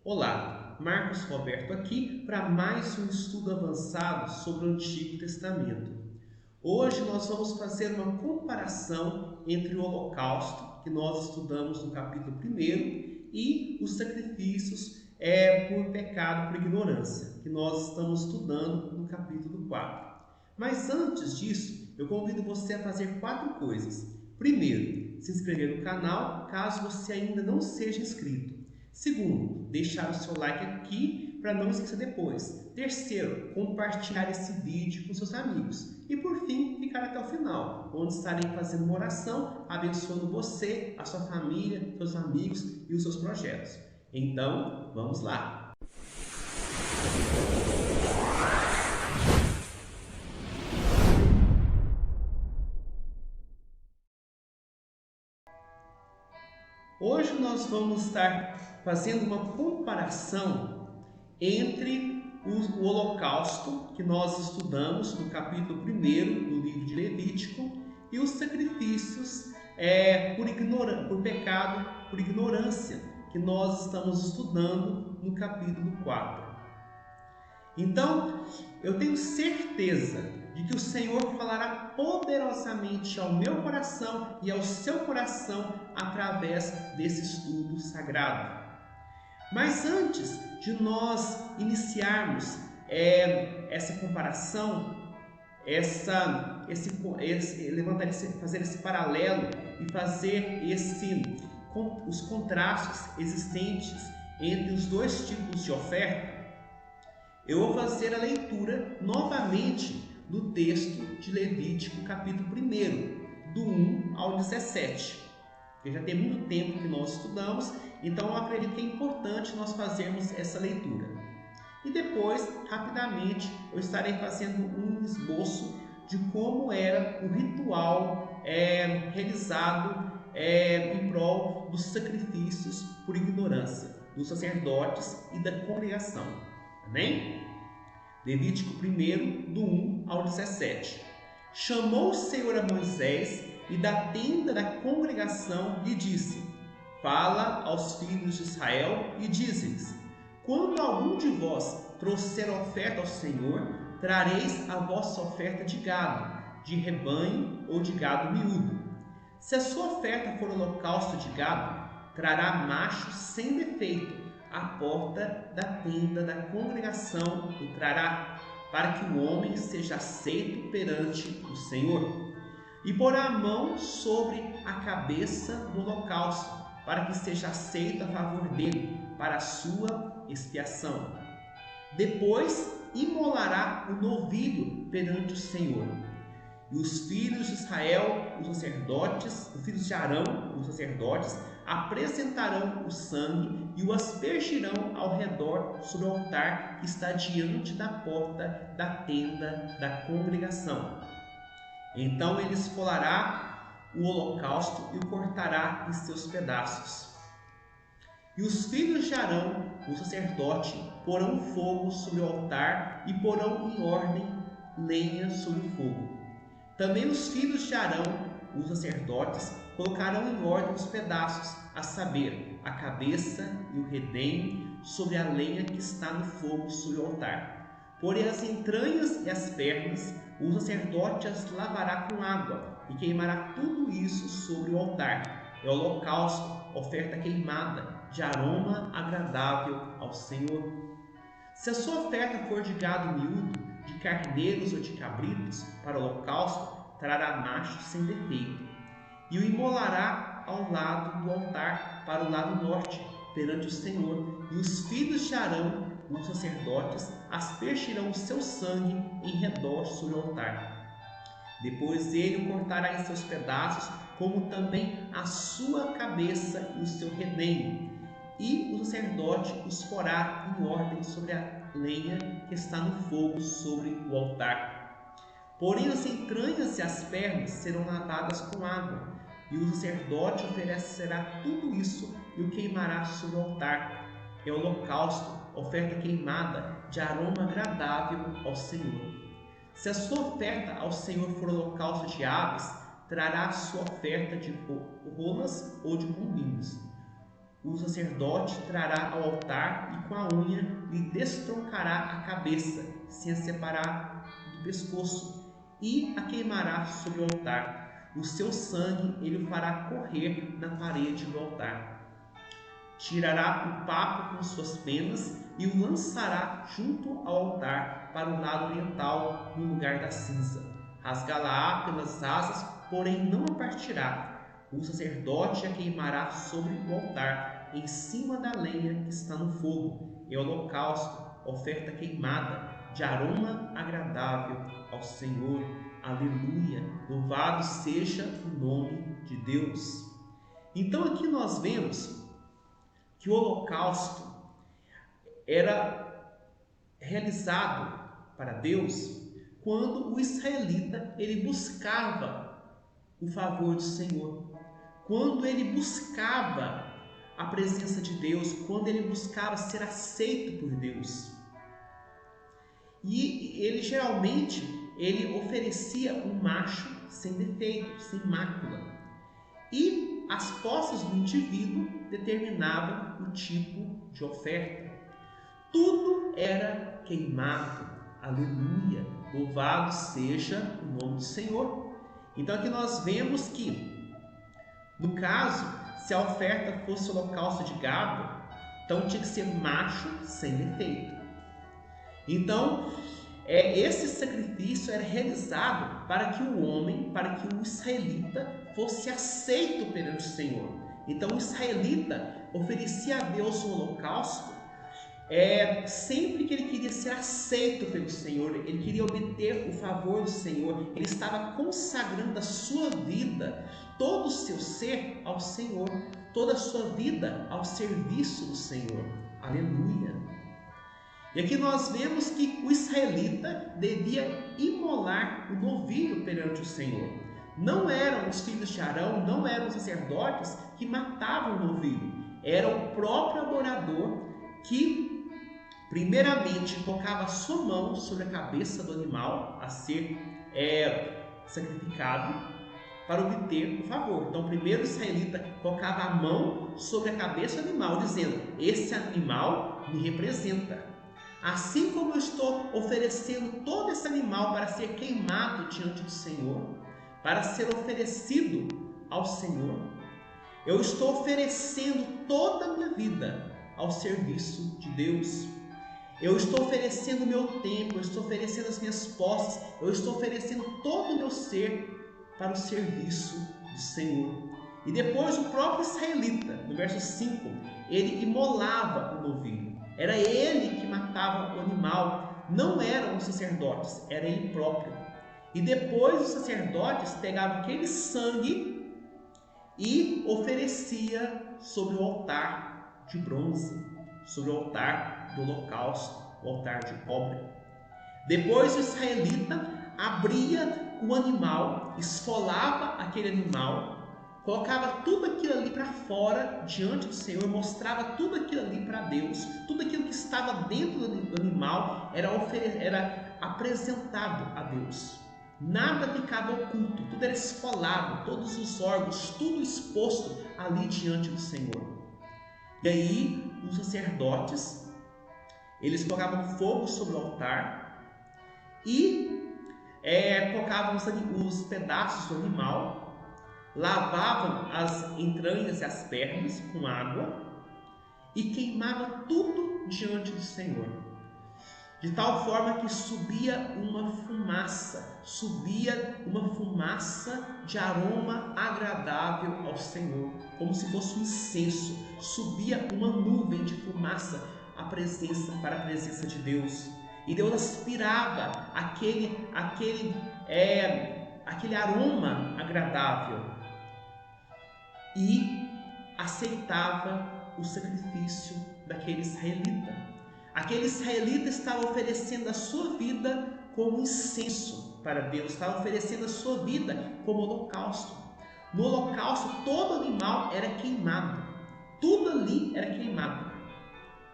Olá, Marcos Roberto aqui para mais um estudo avançado sobre o Antigo Testamento. Hoje nós vamos fazer uma comparação entre o Holocausto, que nós estudamos no capítulo 1, e os sacrifícios por pecado, por ignorância, que nós estamos estudando no capítulo 4. Mas antes disso, eu convido você a fazer 4 coisas. Primeiro, se inscrever no canal, caso você ainda não seja inscrito. Segundo, deixar o seu like aqui para não esquecer depois. Terceiro, compartilhar esse vídeo com seus amigos. E por fim, ficar até o final, onde estarei fazendo uma oração, abençoando você, a sua família, seus amigos e os seus projetos. Então, vamos lá! Hoje nós vamos estar fazendo uma comparação entre o Holocausto, que nós estudamos no capítulo 1 do livro de Levítico, e os sacrifícios por pecado, por ignorância, que nós estamos estudando no capítulo 4. Então, eu tenho certeza de que o Senhor falará poderosamente ao meu coração e ao seu coração através desse estudo sagrado. Mas antes de nós iniciarmos essa comparação, fazer esse paralelo e fazer os contrastes existentes entre os dois tipos de oferta, eu vou fazer a leitura novamente do texto de Levítico, capítulo 1, do 1 ao 17. Porque já tem muito tempo que nós estudamos, então eu acredito que é importante nós fazermos essa leitura. E depois, rapidamente, eu estarei fazendo um esboço de como era o ritual realizado em prol dos sacrifícios por ignorância dos sacerdotes e da congregação. Amém? Levítico 1, do 1 ao 17. Chamou o Senhor a Moisés e da tenda da congregação lhe disse: Fala aos filhos de Israel e dize-lhes: Quando algum de vós trouxer oferta ao Senhor, trareis a vossa oferta de gado, de rebanho ou de gado miúdo. Se a sua oferta for holocausto de gado, trará macho sem defeito. A porta da tenda da congregação o trará, para que o homem seja aceito perante o Senhor. E porá a mão sobre a cabeça do holocausto, para que seja aceito a favor dele, para a sua expiação. Depois imolará o novilho perante o Senhor. E os filhos de Israel, os filhos de Arão, os sacerdotes, apresentarão o sangue e o aspergirão ao redor sobre o altar que está diante da porta da tenda da congregação. Então ele esfolará o holocausto e o cortará em seus pedaços. E os filhos de Arão, o sacerdote, porão fogo sobre o altar e porão em ordem lenha sobre o fogo. Também os filhos de Arão, os sacerdotes, colocarão em ordem os pedaços, a saber, a cabeça e o redenho, sobre a lenha que está no fogo sobre o altar. Porém as entranhas e as pernas, o sacerdote as lavará com água e queimará tudo isso sobre o altar. É holocausto, oferta queimada, de aroma agradável ao Senhor. Se a sua oferta for de gado miúdo, de carneiros ou de cabritos, para o holocausto, trará macho sem defeito, e o imolará ao lado do altar, para o lado norte, perante o Senhor, e os filhos de Arão, os sacerdotes, aspergirão o seu sangue em redor sobre o altar. Depois ele o cortará em seus pedaços, como também a sua cabeça e o seu redenho, e o sacerdote os porá em ordem sobre a lenha que está no fogo sobre o altar. Porém as entranhas e as pernas serão lavadas com água, e o sacerdote oferecerá tudo isso e o queimará sobre o altar. É holocausto, oferta queimada, de aroma agradável ao Senhor. Se a sua oferta ao Senhor for holocausto de aves, trará a sua oferta de rolas ou de pombinhos. o sacerdote trará ao altar e com a unha lhe destroncará a cabeça, sem a separar do pescoço, e a queimará sobre o altar. O seu sangue ele o fará correr na parede do altar. Tirará o papo com suas penas e o lançará junto ao altar para o lado oriental, no lugar da cinza. Rasgá-la-á pelas asas, porém não a partirá. O sacerdote a queimará sobre o altar, em cima da lenha que está no fogo. É holocausto, oferta queimada, de aroma agradável ao Senhor. Aleluia! Louvado seja o nome de Deus. Então aqui nós vemos que o holocausto era realizado para Deus quando o israelita ele buscava o favor do Senhor, quando ele buscava a presença de Deus, quando ele buscava ser aceito por Deus. E ele geralmente ele oferecia um macho sem defeito, sem mácula. E as posses do indivíduo determinavam o tipo de oferta. Tudo era queimado. Aleluia! Louvado seja o nome do Senhor. Então aqui nós vemos que, no caso, se a oferta fosse holocausto de gado, então tinha que ser macho sem defeito. Então, esse sacrifício era realizado para que o homem, para que o israelita fosse aceito perante o Senhor. Então o israelita oferecia a Deus o holocausto sempre que ele queria ser aceito pelo Senhor, ele queria obter o favor do Senhor, ele estava consagrando a sua vida, todo o seu ser ao Senhor, toda a sua vida ao serviço do Senhor. Aleluia! E aqui nós vemos que o israelita devia imolar o novilho perante o Senhor. Não eram os filhos de Arão, não eram os sacerdotes que matavam o novilho. Era o próprio adorador que primeiramente colocava a sua mão sobre a cabeça do animal a ser sacrificado para obter o favor. Então primeiro o israelita colocava a mão sobre a cabeça do animal, dizendo: esse animal me representa. Assim como eu estou oferecendo todo esse animal para ser queimado diante do Senhor, para ser oferecido ao Senhor, eu estou oferecendo toda a minha vida ao serviço de Deus. Eu estou oferecendo o meu tempo, eu estou oferecendo as minhas posses, eu estou oferecendo todo o meu ser para o serviço do Senhor. E depois o próprio israelita, no verso 5, ele imolava o novilho. Era ele que matava o animal, não eram os sacerdotes, era ele próprio. E depois os sacerdotes pegavam aquele sangue e oferecia sobre o altar de bronze, sobre o altar do holocausto, o altar de cobre. Depois o israelita abria o animal, esfolava aquele animal, colocava tudo aquilo ali para fora diante do Senhor, mostrava tudo aquilo ali para Deus, tudo aquilo que estava dentro do animal era apresentado a Deus. Nada ficava oculto, tudo era esfolado, todos os órgãos, tudo exposto ali diante do Senhor. E aí os sacerdotes, eles colocavam fogo sobre o altar e colocavam os pedaços do animal, lavavam as entranhas e as pernas com água e queimavam tudo diante do Senhor, de tal forma que subia uma fumaça de aroma agradável ao Senhor, como se fosse um incenso. Subia uma nuvem de fumaça para a presença de Deus, e Deus aspirava aquele aroma agradável e aceitava o sacrifício daquele israelita. Aquele israelita estava oferecendo a sua vida como incenso para Deus, estava oferecendo a sua vida como holocausto. No holocausto, todo animal era queimado, tudo ali era queimado.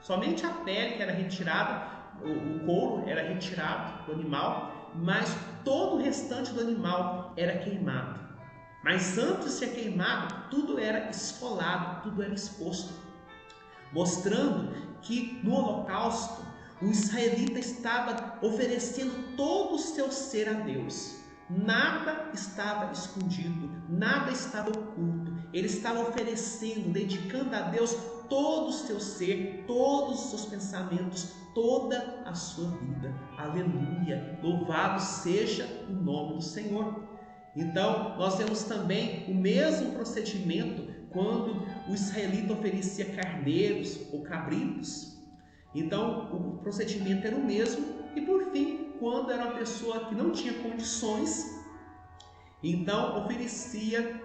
Somente a pele que era retirada, o couro era retirado do animal, mas todo o restante do animal era queimado. Mas antes de ser queimado, tudo era esfolado, tudo era exposto. mostrando que no holocausto o israelita estava oferecendo todo o seu ser a Deus. Nada estava escondido, nada estava oculto. Ele estava oferecendo, dedicando a Deus todo o seu ser, todos os seus pensamentos, toda a sua vida. Aleluia! Louvado seja o nome do Senhor. Então, nós temos também o mesmo procedimento quando o israelita oferecia carneiros ou cabritos. Então, o procedimento era o mesmo. E por fim, quando era uma pessoa que não tinha condições, então oferecia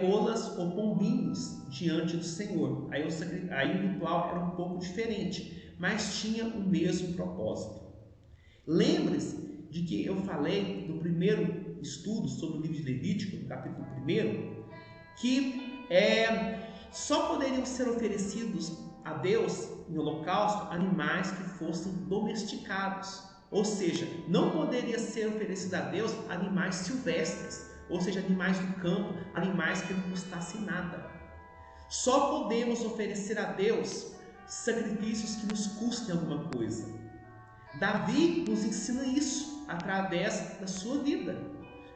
rolas ou pombinhos diante do Senhor. Aí o ritual era um pouco diferente, mas tinha o mesmo propósito. Lembre-se de que eu falei no primeiro estudo sobre o livro de Levítico, no capítulo 1, que só poderiam ser oferecidos a Deus em holocausto animais que fossem domesticados. Ou seja, não poderia ser oferecido a Deus animais silvestres, ou seja, animais do campo, animais que não custassem nada. Só podemos oferecer a Deus sacrifícios que nos custem alguma coisa. Davi nos ensina isso através da sua vida.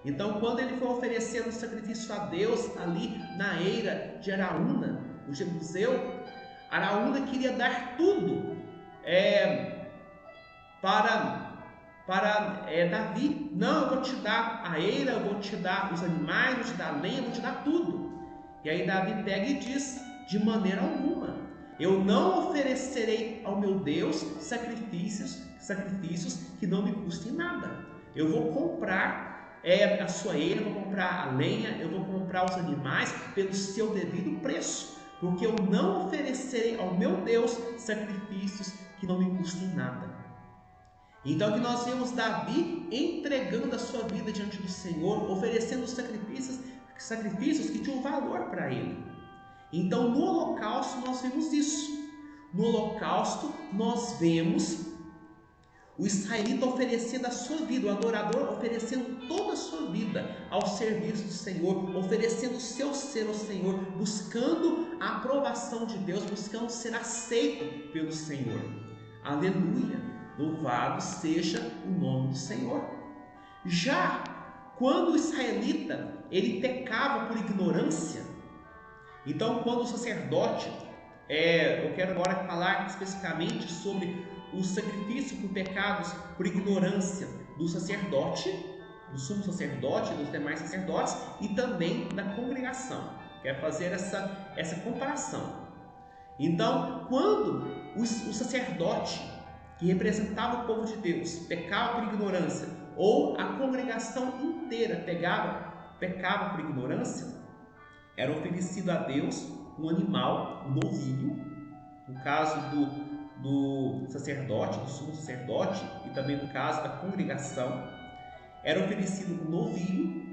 Então, quando ele foi oferecer um sacrifício a Deus ali na eira de Araúna, o Jebuseu, Araúna queria dar tudo para Davi. Não, eu vou te dar a eira, eu vou te dar os animais, eu vou te dar a lenha, eu vou te dar tudo. E aí Davi pega e diz: de maneira alguma, eu não oferecerei ao meu Deus sacrifícios que não me custem nada. Eu vou comprar a sua eira, eu vou comprar a lenha, eu vou comprar os animais pelo seu devido preço, porque eu não oferecerei ao meu Deus sacrifícios que não me custem nada. Então aqui nós vemos Davi entregando a sua vida diante do Senhor, oferecendo sacrifícios que tinham valor para ele. Então no holocausto nós vemos isso. No holocausto nós vemos o israelita oferecendo a sua vida, o adorador oferecendo toda a sua vida ao serviço do Senhor, oferecendo o seu ser ao Senhor, buscando a aprovação de Deus, buscando ser aceito pelo Senhor. Aleluia! Louvado seja o nome do Senhor. Já quando o israelita ele pecava por ignorância, então quando o sacerdote, eu quero agora falar especificamente sobre o sacrifício por pecados por ignorância do sacerdote, do sumo sacerdote, dos demais sacerdotes e também da congregação. Quero fazer essa comparação. Então, quando o sacerdote que representava o povo de Deus pecava por ignorância, ou a congregação inteira pecava por ignorância, era oferecido a Deus um animal, um novilho, no caso do sacerdote, do sumo sacerdote, e também no caso da congregação, era oferecido um novilho.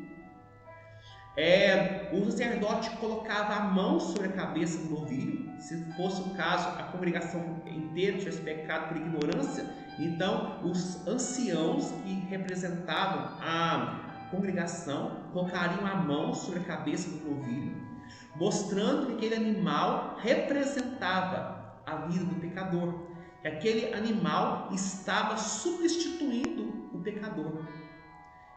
O sacerdote colocava a mão sobre a cabeça do novilho. Se fosse o caso, a congregação inteira tivesse pecado por ignorância, então os anciãos que representavam a congregação colocariam a mão sobre a cabeça do novilho, mostrando que aquele animal representava a vida do pecador, que aquele animal estava substituindo o pecador.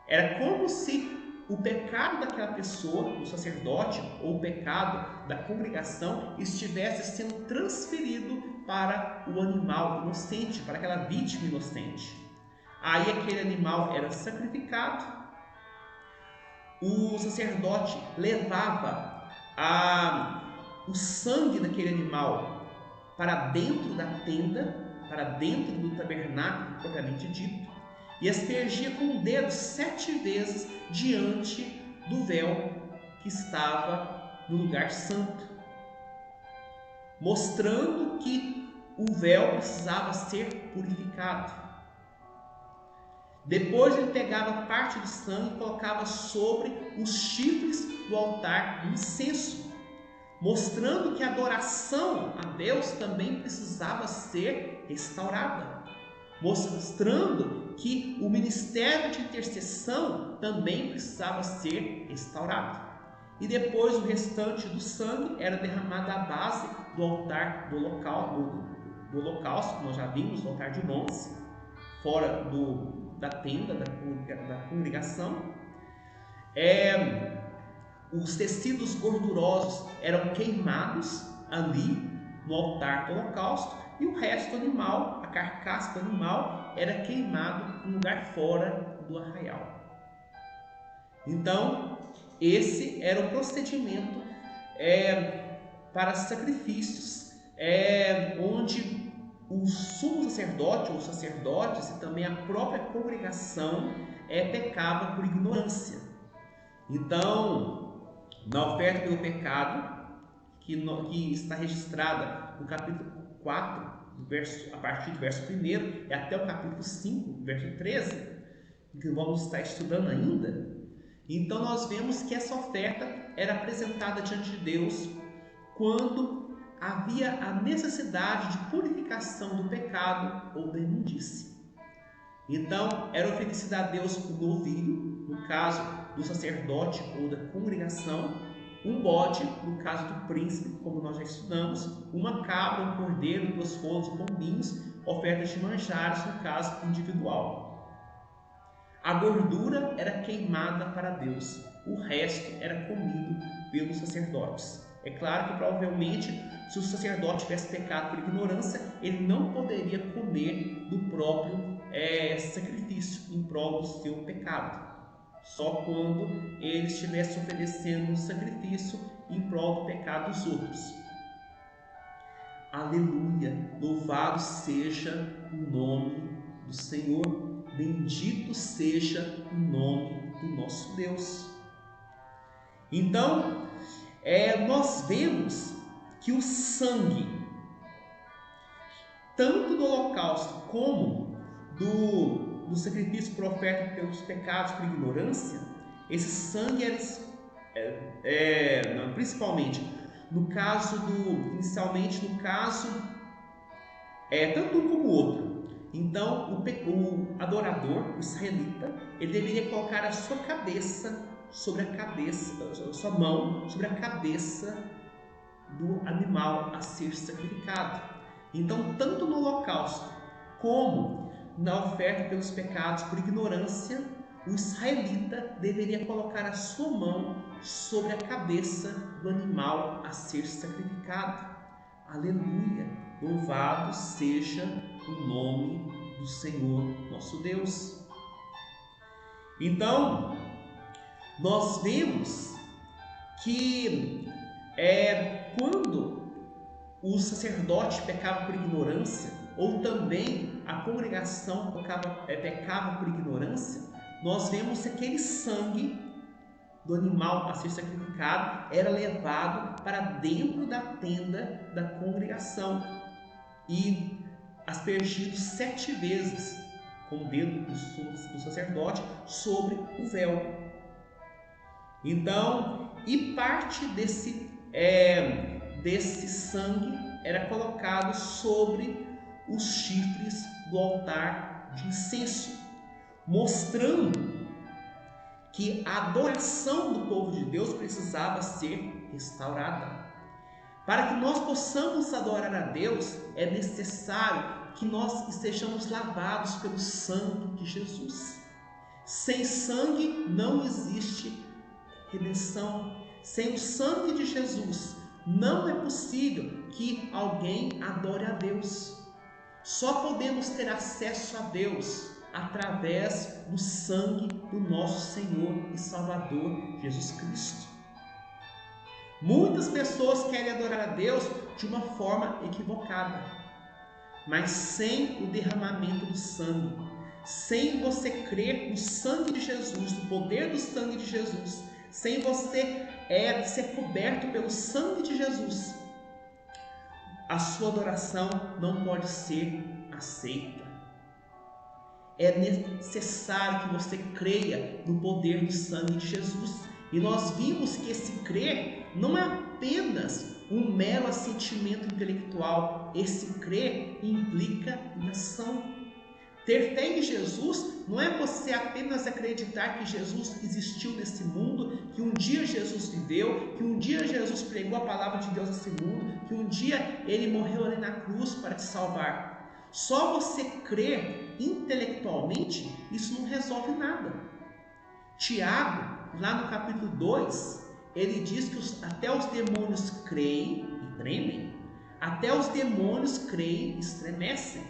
Era como se o pecado daquela pessoa, do sacerdote, ou o pecado da congregação estivesse sendo transferido para o animal inocente, para aquela vítima inocente. Aí aquele animal era sacrificado, o sacerdote levava o sangue daquele animal para dentro da tenda, para dentro do tabernáculo propriamente dito, e aspergia com o dedo 7 vezes diante do véu que estava no lugar santo, mostrando que o véu precisava ser purificado. Depois ele pegava parte do sangue e colocava sobre os chifres do altar do incenso, mostrando que a adoração a Deus também precisava ser restaurada, mostrando que o ministério de intercessão também precisava ser restaurado. e depois o restante do sangue era derramado à base do altar do holocausto, que nós já vimos, o altar de bronze, fora da tenda da congregação. Os tecidos gordurosos eram queimados ali no altar do holocausto, e o resto do animal, a carcaça do animal, era queimado em um lugar fora do arraial. Então, esse era o procedimento para sacrifícios, onde o sumo sacerdote, ou os sacerdotes, e também a própria congregação pecava por ignorância. Então, na oferta pelo pecado, que está registrada no capítulo 4, a partir do verso 1 e até o capítulo 5, verso 13, que vamos estar estudando ainda. Então nós vemos que essa oferta era apresentada diante de Deus quando havia a necessidade de purificação do pecado ou da imundície. Então era oferecida a Deus um novilho, no caso do sacerdote ou da congregação, um bode, no caso do príncipe, como nós já estudamos, uma cabra, um cordeiro, 2 rolos, pombinhos, ofertas de manjares, no caso individual. A gordura era queimada para Deus, o resto era comido pelos sacerdotes. É claro que provavelmente, se o sacerdote tivesse pecado por ignorância, ele não poderia comer do próprio sacrifício em prol do seu pecado. Só quando ele estivesse oferecendo um sacrifício em prol do pecado dos outros. Aleluia! Louvado seja o nome do Senhor. Bendito seja o nome do nosso Deus. Então, nós vemos que o sangue, tanto do holocausto como do sacrifício por oferta pelos pecados por ignorância, esse sangue era, principalmente no caso inicialmente no caso, tanto um como o outro. Então, o adorador, o israelita, ele deveria colocar a sua cabeça sobre a sua mão sobre a cabeça do animal a ser sacrificado. Então, tanto no holocausto como na oferta pelos pecados por ignorância, o israelita deveria colocar a sua mão sobre a cabeça do animal a ser sacrificado. Aleluia! Louvado seja o nome do Senhor nosso Deus. Então, nós vemos que quando o sacerdote pecava por ignorância, ou também a congregação pecava por ignorância, nós vemos que aquele sangue do animal a ser sacrificado era levado para dentro da tenda da congregação e aspergido 7 vezes com o dedo do sacerdote sobre o véu. Então, e parte desse sangue era colocado sobre os chifres do altar de incenso, mostrando que a adoração do povo de Deus precisava ser restaurada. Para que nós possamos adorar a Deus, é necessário que nós estejamos lavados pelo sangue de Jesus. Sem sangue não existe redenção. Sem o sangue de Jesus, não é possível que alguém adore a Deus. Só podemos ter acesso a Deus através do sangue do nosso Senhor e Salvador Jesus Cristo. Muitas pessoas querem adorar a Deus de uma forma equivocada, mas sem o derramamento do sangue, sem você crer no sangue de Jesus, no poder do sangue de Jesus, sem você ser coberto pelo sangue de Jesus, a sua adoração não pode ser aceita. É necessário que você creia no poder do sangue de Jesus. E nós vimos que esse crer não é apenas um mero assentimento intelectual. Esse crer implica em ação. Ter fé em Jesus não é você apenas acreditar que Jesus existiu nesse mundo, que um dia Jesus viveu, que um dia Jesus pregou a palavra de Deus nesse mundo, que um dia Ele morreu ali na cruz para te salvar. Só você crer intelectualmente, isso não resolve nada. Tiago, lá no capítulo 2, ele diz que até os demônios creem e tremem, até os demônios creem e estremecem.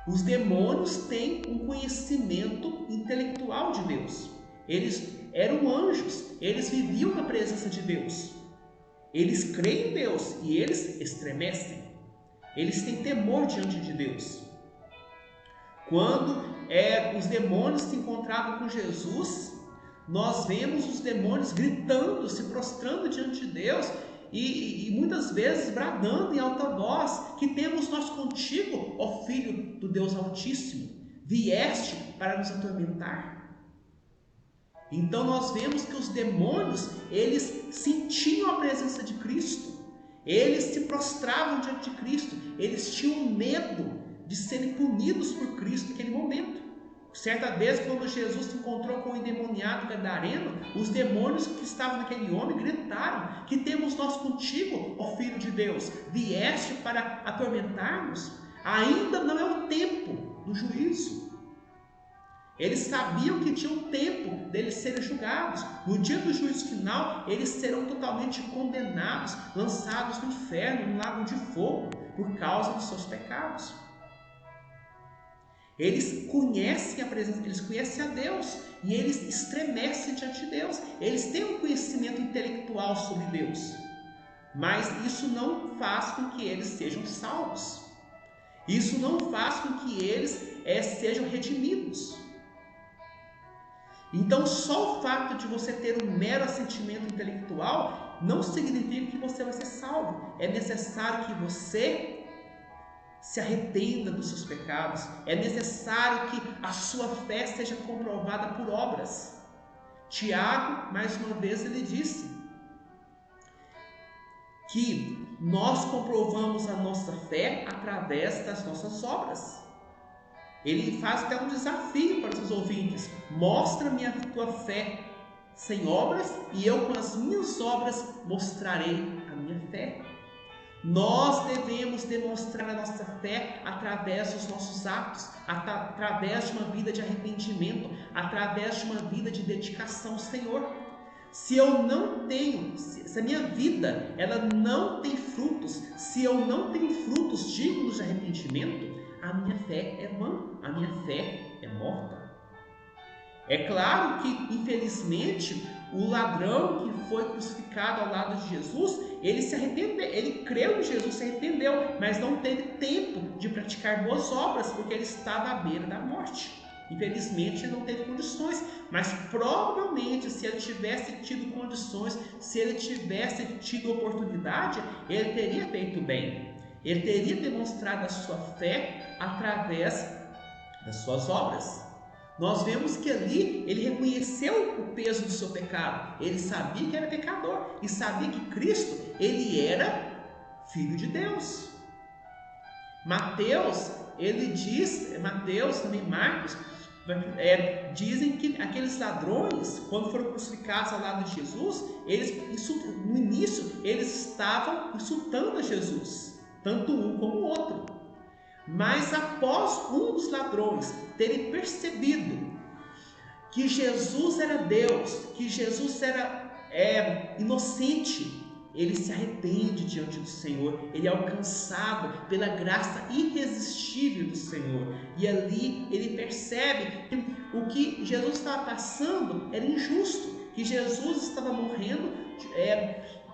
Os demônios têm um conhecimento intelectual de Deus. Eles eram anjos, eles viviam na presença de Deus. Eles creem em Deus e eles estremecem. Eles têm temor diante de Deus. Quando os demônios se encontravam com Jesus, nós vemos os demônios gritando, se prostrando diante de Deus e muitas vezes bradando em alta voz: que temos nós contigo, ó Filho do Deus Altíssimo, vieste para nos atormentar. Então nós vemos que os demônios, eles sentiam a presença de Cristo, eles se prostravam diante de Cristo, eles tinham medo de serem punidos por Cristo naquele momento. Certa vez, quando Jesus se encontrou com o endemoniado gadareno, os demônios que estavam naquele homem gritaram: que temos nós contigo, ó Filho de Deus, vieste para atormentar-nos? Ainda não é o tempo do juízo. Eles sabiam que tinha um tempo deles serem julgados. No dia do juízo final, eles serão totalmente condenados, lançados no inferno, no lago de fogo, por causa dos seus pecados. Eles conhecem a presença, eles conhecem a Deus e eles estremecem diante de Deus. Eles têm um conhecimento intelectual sobre Deus, mas isso não faz com que eles sejam salvos. Isso não faz com que eles sejam redimidos. Então, só o fato de você ter um mero assentimento intelectual não significa que você vai ser salvo. É necessário que você se arrependa dos seus pecados. É necessário que a sua fé seja comprovada por obras. Tiago, mais uma vez, ele disse que nós comprovamos a nossa fé através das nossas obras. Ele faz até um desafio para os seus ouvintes: mostra-me a tua fé sem obras, e eu com as minhas obras mostrarei a minha fé. Nós devemos demonstrar a nossa fé através dos nossos atos, através de uma vida de arrependimento, através de uma vida de dedicação ao Senhor. Se eu não tenho, se a minha vida ela não tem frutos, se eu não tenho frutos dignos de arrependimento, a minha fé é vã, a minha fé é morta. É claro que, infelizmente, o ladrão que foi crucificado ao lado de Jesus, ele se arrependeu, ele creu em Jesus, se arrependeu, mas não teve tempo de praticar boas obras, porque ele estava à beira da morte. Infelizmente, ele não teve condições, mas provavelmente, se ele tivesse tido condições, se ele tivesse tido oportunidade, ele teria feito bem. Ele teria demonstrado a sua fé através das suas obras. Nós vemos que ali ele reconheceu o peso do seu pecado. Ele sabia que era pecador e sabia que Cristo, ele era Filho de Deus. Mateus, ele diz, Mateus, também Marcos, dizem que aqueles ladrões, quando foram crucificados ao lado de Jesus, no início, eles estavam insultando a Jesus, tanto um como o outro. Mas após um dos ladrões terem percebido que Jesus era Deus, que Jesus era inocente, ele se arrepende diante do Senhor, ele é alcançado pela graça irresistível do Senhor. E ali ele percebe que o que Jesus estava passando era injusto, que Jesus estava morrendo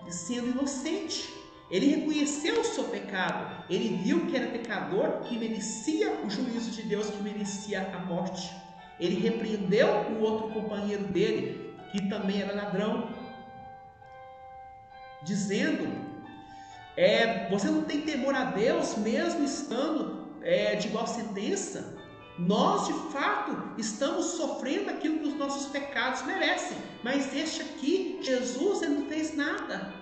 sendo inocente. Ele reconheceu o seu pecado, ele viu que era pecador, que merecia o juízo de Deus, que merecia a morte. Ele repreendeu o outro companheiro dele, que também era ladrão, dizendo: você não tem temor a Deus, mesmo estando de igual sentença? Nós, de fato, estamos sofrendo aquilo que os nossos pecados merecem, mas este aqui, Jesus, ele não fez nada.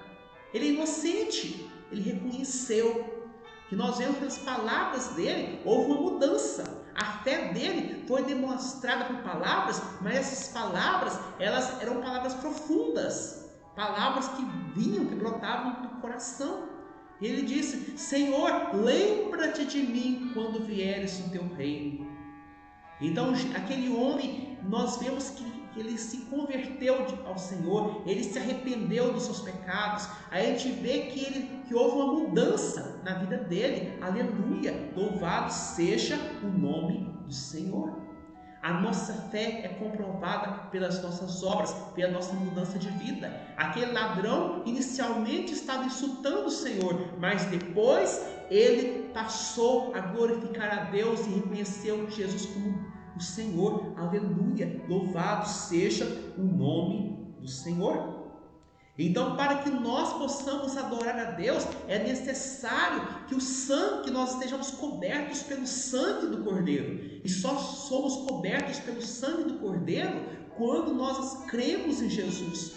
Ele é inocente, ele reconheceu que nós vemos pelas palavras dele, houve uma mudança. A fé dele foi demonstrada por palavras, mas essas palavras, elas eram palavras profundas, palavras que vinham, que brotavam do coração. Ele disse: Senhor, lembra-te de mim quando vieres no teu reino. Então aquele homem, nós vemos que ele se converteu ao Senhor, ele se arrependeu dos seus pecados. Aí a gente vê que houve uma mudança na vida dele. Aleluia! Louvado seja o nome do Senhor. A nossa fé é comprovada pelas nossas obras, pela nossa mudança de vida. Aquele ladrão inicialmente estava insultando o Senhor, mas depois ele passou a glorificar a Deus e reconheceu Jesus como o Senhor. Aleluia! Louvado seja o nome do Senhor. Então, para que nós possamos adorar a Deus, é necessário que nós estejamos cobertos pelo sangue do Cordeiro. E só somos cobertos pelo sangue do Cordeiro quando nós cremos em Jesus,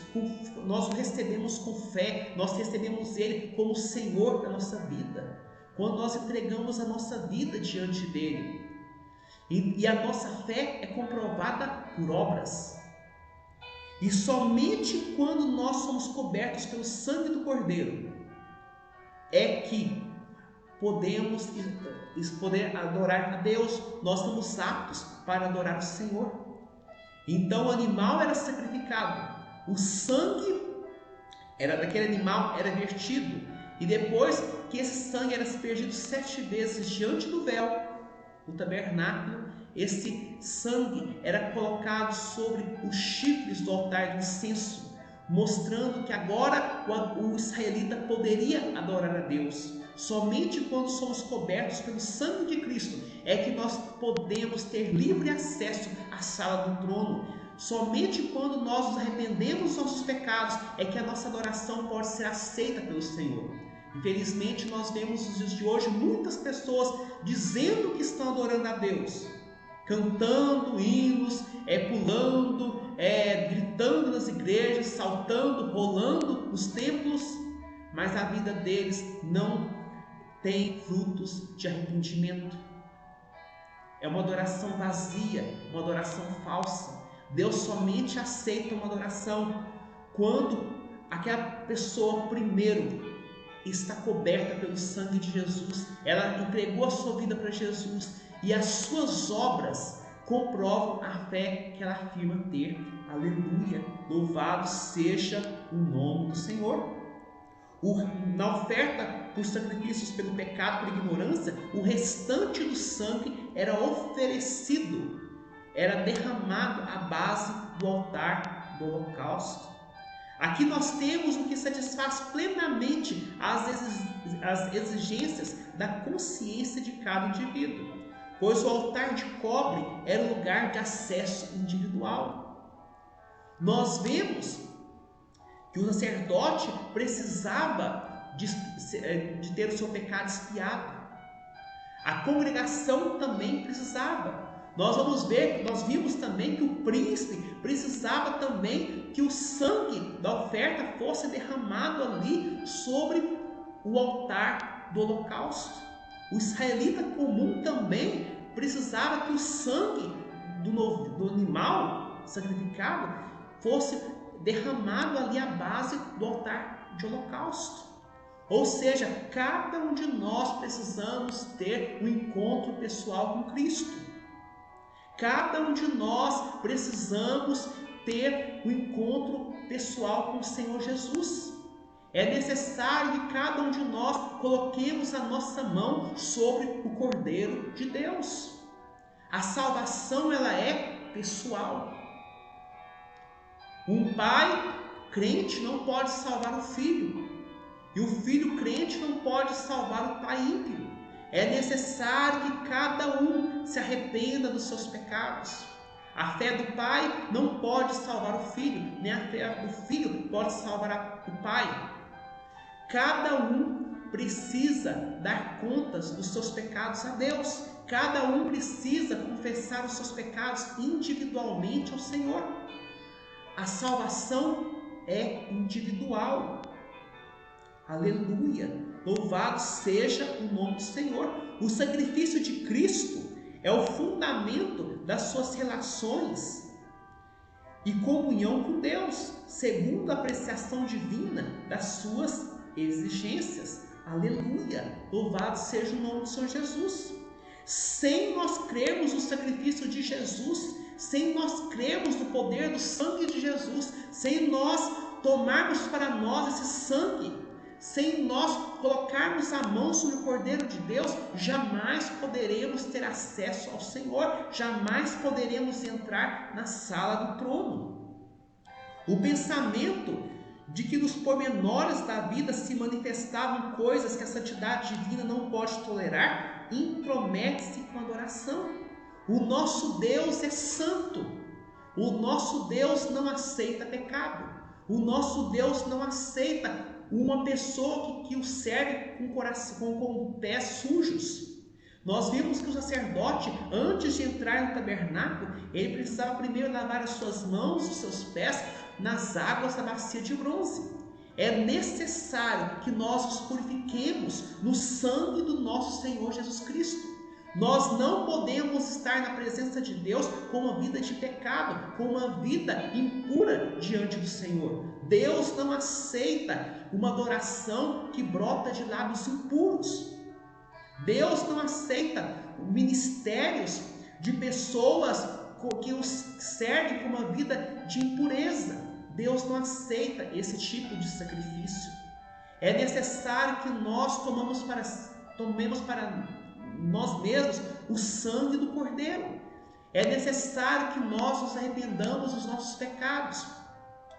nós o recebemos com fé, nós recebemos Ele como Senhor da nossa vida. Quando nós entregamos a nossa vida diante dEle. E a nossa fé é comprovada por obras. E somente quando nós somos cobertos pelo sangue do Cordeiro é que podemos poder adorar a Deus. Nós somos aptos para adorar o Senhor. Então o animal era sacrificado, o sangue daquele animal era vertido, e depois que esse sangue era aspergido 7 vezes diante do véu, no tabernáculo, esse sangue era colocado sobre os chifres do altar do incenso, mostrando que agora o israelita poderia adorar a Deus. Somente quando somos cobertos pelo sangue de Cristo é que nós podemos ter livre acesso à sala do trono. Somente quando nós nos arrependemos dos nossos pecados é que a nossa adoração pode ser aceita pelo Senhor. Infelizmente, nós vemos nos dias de hoje muitas pessoas dizendo que estão adorando a Deus, cantando hinos, pulando, gritando nas igrejas, saltando, rolando nos templos, mas a vida deles não tem frutos de arrependimento. É uma adoração vazia, uma adoração falsa. Deus somente aceita uma adoração quando aquela pessoa primeiro está coberta pelo sangue de Jesus, ela entregou a sua vida para Jesus e as suas obras comprovam a fé que ela afirma ter. Aleluia! Louvado seja o nome do Senhor. Na oferta por sacrifícios pelo pecado, por ignorância, o restante do sangue era oferecido, era derramado à base do altar do holocausto. Aqui nós temos o que satisfaz plenamente as exigências da consciência de cada indivíduo, pois o altar de cobre era o lugar de acesso individual. Nós vemos que o sacerdote precisava de ter o seu pecado expiado. A congregação também precisava. Nós vimos também que o príncipe precisava também que o sangue da oferta fosse derramado ali sobre o altar do holocausto. O israelita comum também precisava que o sangue do animal sacrificado fosse derramado ali à base do altar de holocausto. Ou seja, cada um de nós precisamos ter um encontro pessoal com Cristo. Cada um de nós precisamos ter um encontro pessoal com o Senhor Jesus. É necessário que cada um de nós coloquemos a nossa mão sobre o Cordeiro de Deus. A salvação, ela é pessoal. Um pai crente não pode salvar o filho, e o filho crente não pode salvar o pai ímpio. É necessário que cada um se arrependa dos seus pecados. A fé do pai não pode salvar o filho, nem a fé do filho pode salvar o pai. Cada um precisa dar contas dos seus pecados a Deus. Cada um precisa confessar os seus pecados individualmente ao Senhor. A salvação é individual. Aleluia! Louvado seja o nome do Senhor. O sacrifício de Cristo é o fundamento das suas relações e comunhão com Deus, segundo a apreciação divina das suas exigências. Aleluia! Louvado seja o nome do Senhor Jesus. Sem nós crermos no sacrifício de Jesus, sem nós crermos no poder do sangue de Jesus, sem nós tomarmos para nós esse sangue, sem nós colocarmos a mão sobre o Cordeiro de Deus, jamais poderemos ter acesso ao Senhor, jamais poderemos entrar na sala do trono. O pensamento de que nos pormenores da vida se manifestavam coisas que a santidade divina não pode tolerar, intromete-se com a adoração. O nosso Deus é santo. O nosso Deus não aceita pecado. O nosso Deus não aceita uma pessoa que o serve com pés sujos. Nós vimos que o sacerdote, antes de entrar no tabernáculo, ele precisava primeiro lavar as suas mãos, os seus pés, nas águas da bacia de bronze. É necessário que nós nos purifiquemos no sangue do nosso Senhor Jesus Cristo. Nós não podemos estar na presença de Deus com uma vida de pecado, com uma vida impura diante do Senhor. Deus não aceita uma adoração que brota de lábios impuros. Deus não aceita ministérios de pessoas que os servem com uma vida de impureza. Deus não aceita esse tipo de sacrifício. É necessário que nós tomemos para nós mesmos o sangue do Cordeiro. É necessário que nós nos arrependamos dos nossos pecados,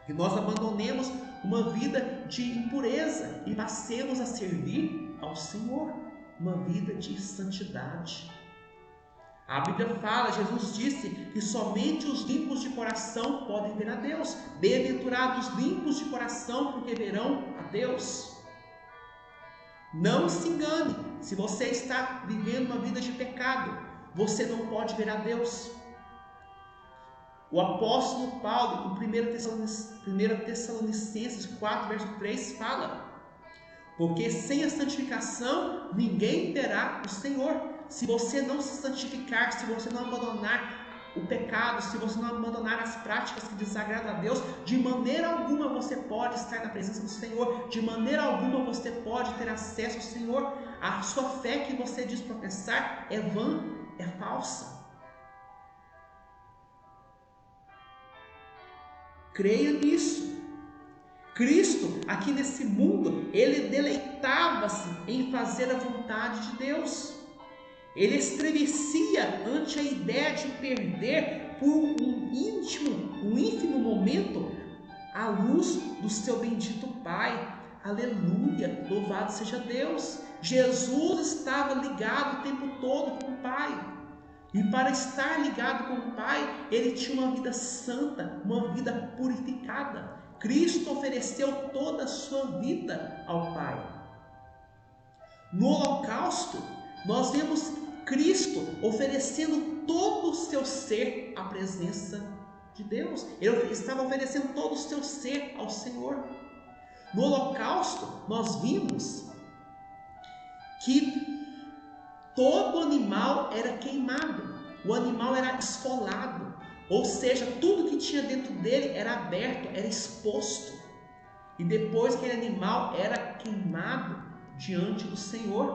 que nós abandonemos uma vida de impureza e passemos a servir ao Senhor, uma vida de santidade. A Bíblia fala, Jesus disse que somente os limpos de coração podem ver a Deus. Bem-aventurados os limpos de coração, porque verão a Deus. Não se engane, se você está vivendo uma vida de pecado, você não pode ver a Deus. O apóstolo Paulo, em 1 Tessalonicenses 4, verso 3, fala: porque sem a santificação ninguém verá o Senhor. Se você não se santificar, se você não abandonar o pecado, se você não abandonar as práticas que desagradam a Deus, de maneira alguma você pode estar na presença do Senhor, de maneira alguma você pode ter acesso ao Senhor. A sua fé que você diz professar é vã, é falsa. Creia nisso. Cristo, aqui nesse mundo, ele deleitava-se em fazer a vontade de Deus. Ele estremecia ante a ideia de perder por um ínfimo momento a luz do seu bendito Pai. Aleluia, louvado seja Deus. Jesus estava ligado o tempo todo com o Pai. E para estar ligado com o Pai, ele tinha uma vida santa, uma vida purificada. Cristo ofereceu toda a sua vida ao Pai. No holocausto, nós vemos Cristo oferecendo todo o seu ser à presença de Deus. Ele estava oferecendo todo o seu ser ao Senhor. No holocausto, nós vimos que todo animal era queimado, o animal era esfolado, ou seja, tudo que tinha dentro dele era aberto, era exposto. E depois aquele animal era queimado diante do Senhor.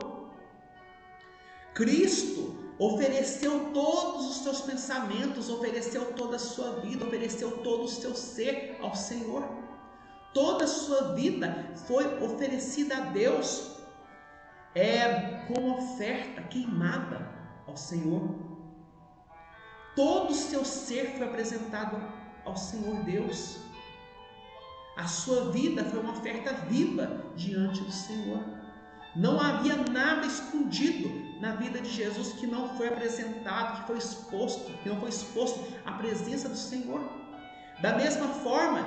Cristo ofereceu todos os seus pensamentos, ofereceu toda a sua vida, ofereceu todo o seu ser ao Senhor. Toda a sua vida foi oferecida a Deus como oferta queimada ao Senhor. Todo o seu ser foi apresentado ao Senhor Deus. A sua vida foi uma oferta viva diante do Senhor. Não havia nada escondido na vida de Jesus que não foi apresentado, que não foi exposto à presença do Senhor. Da mesma forma,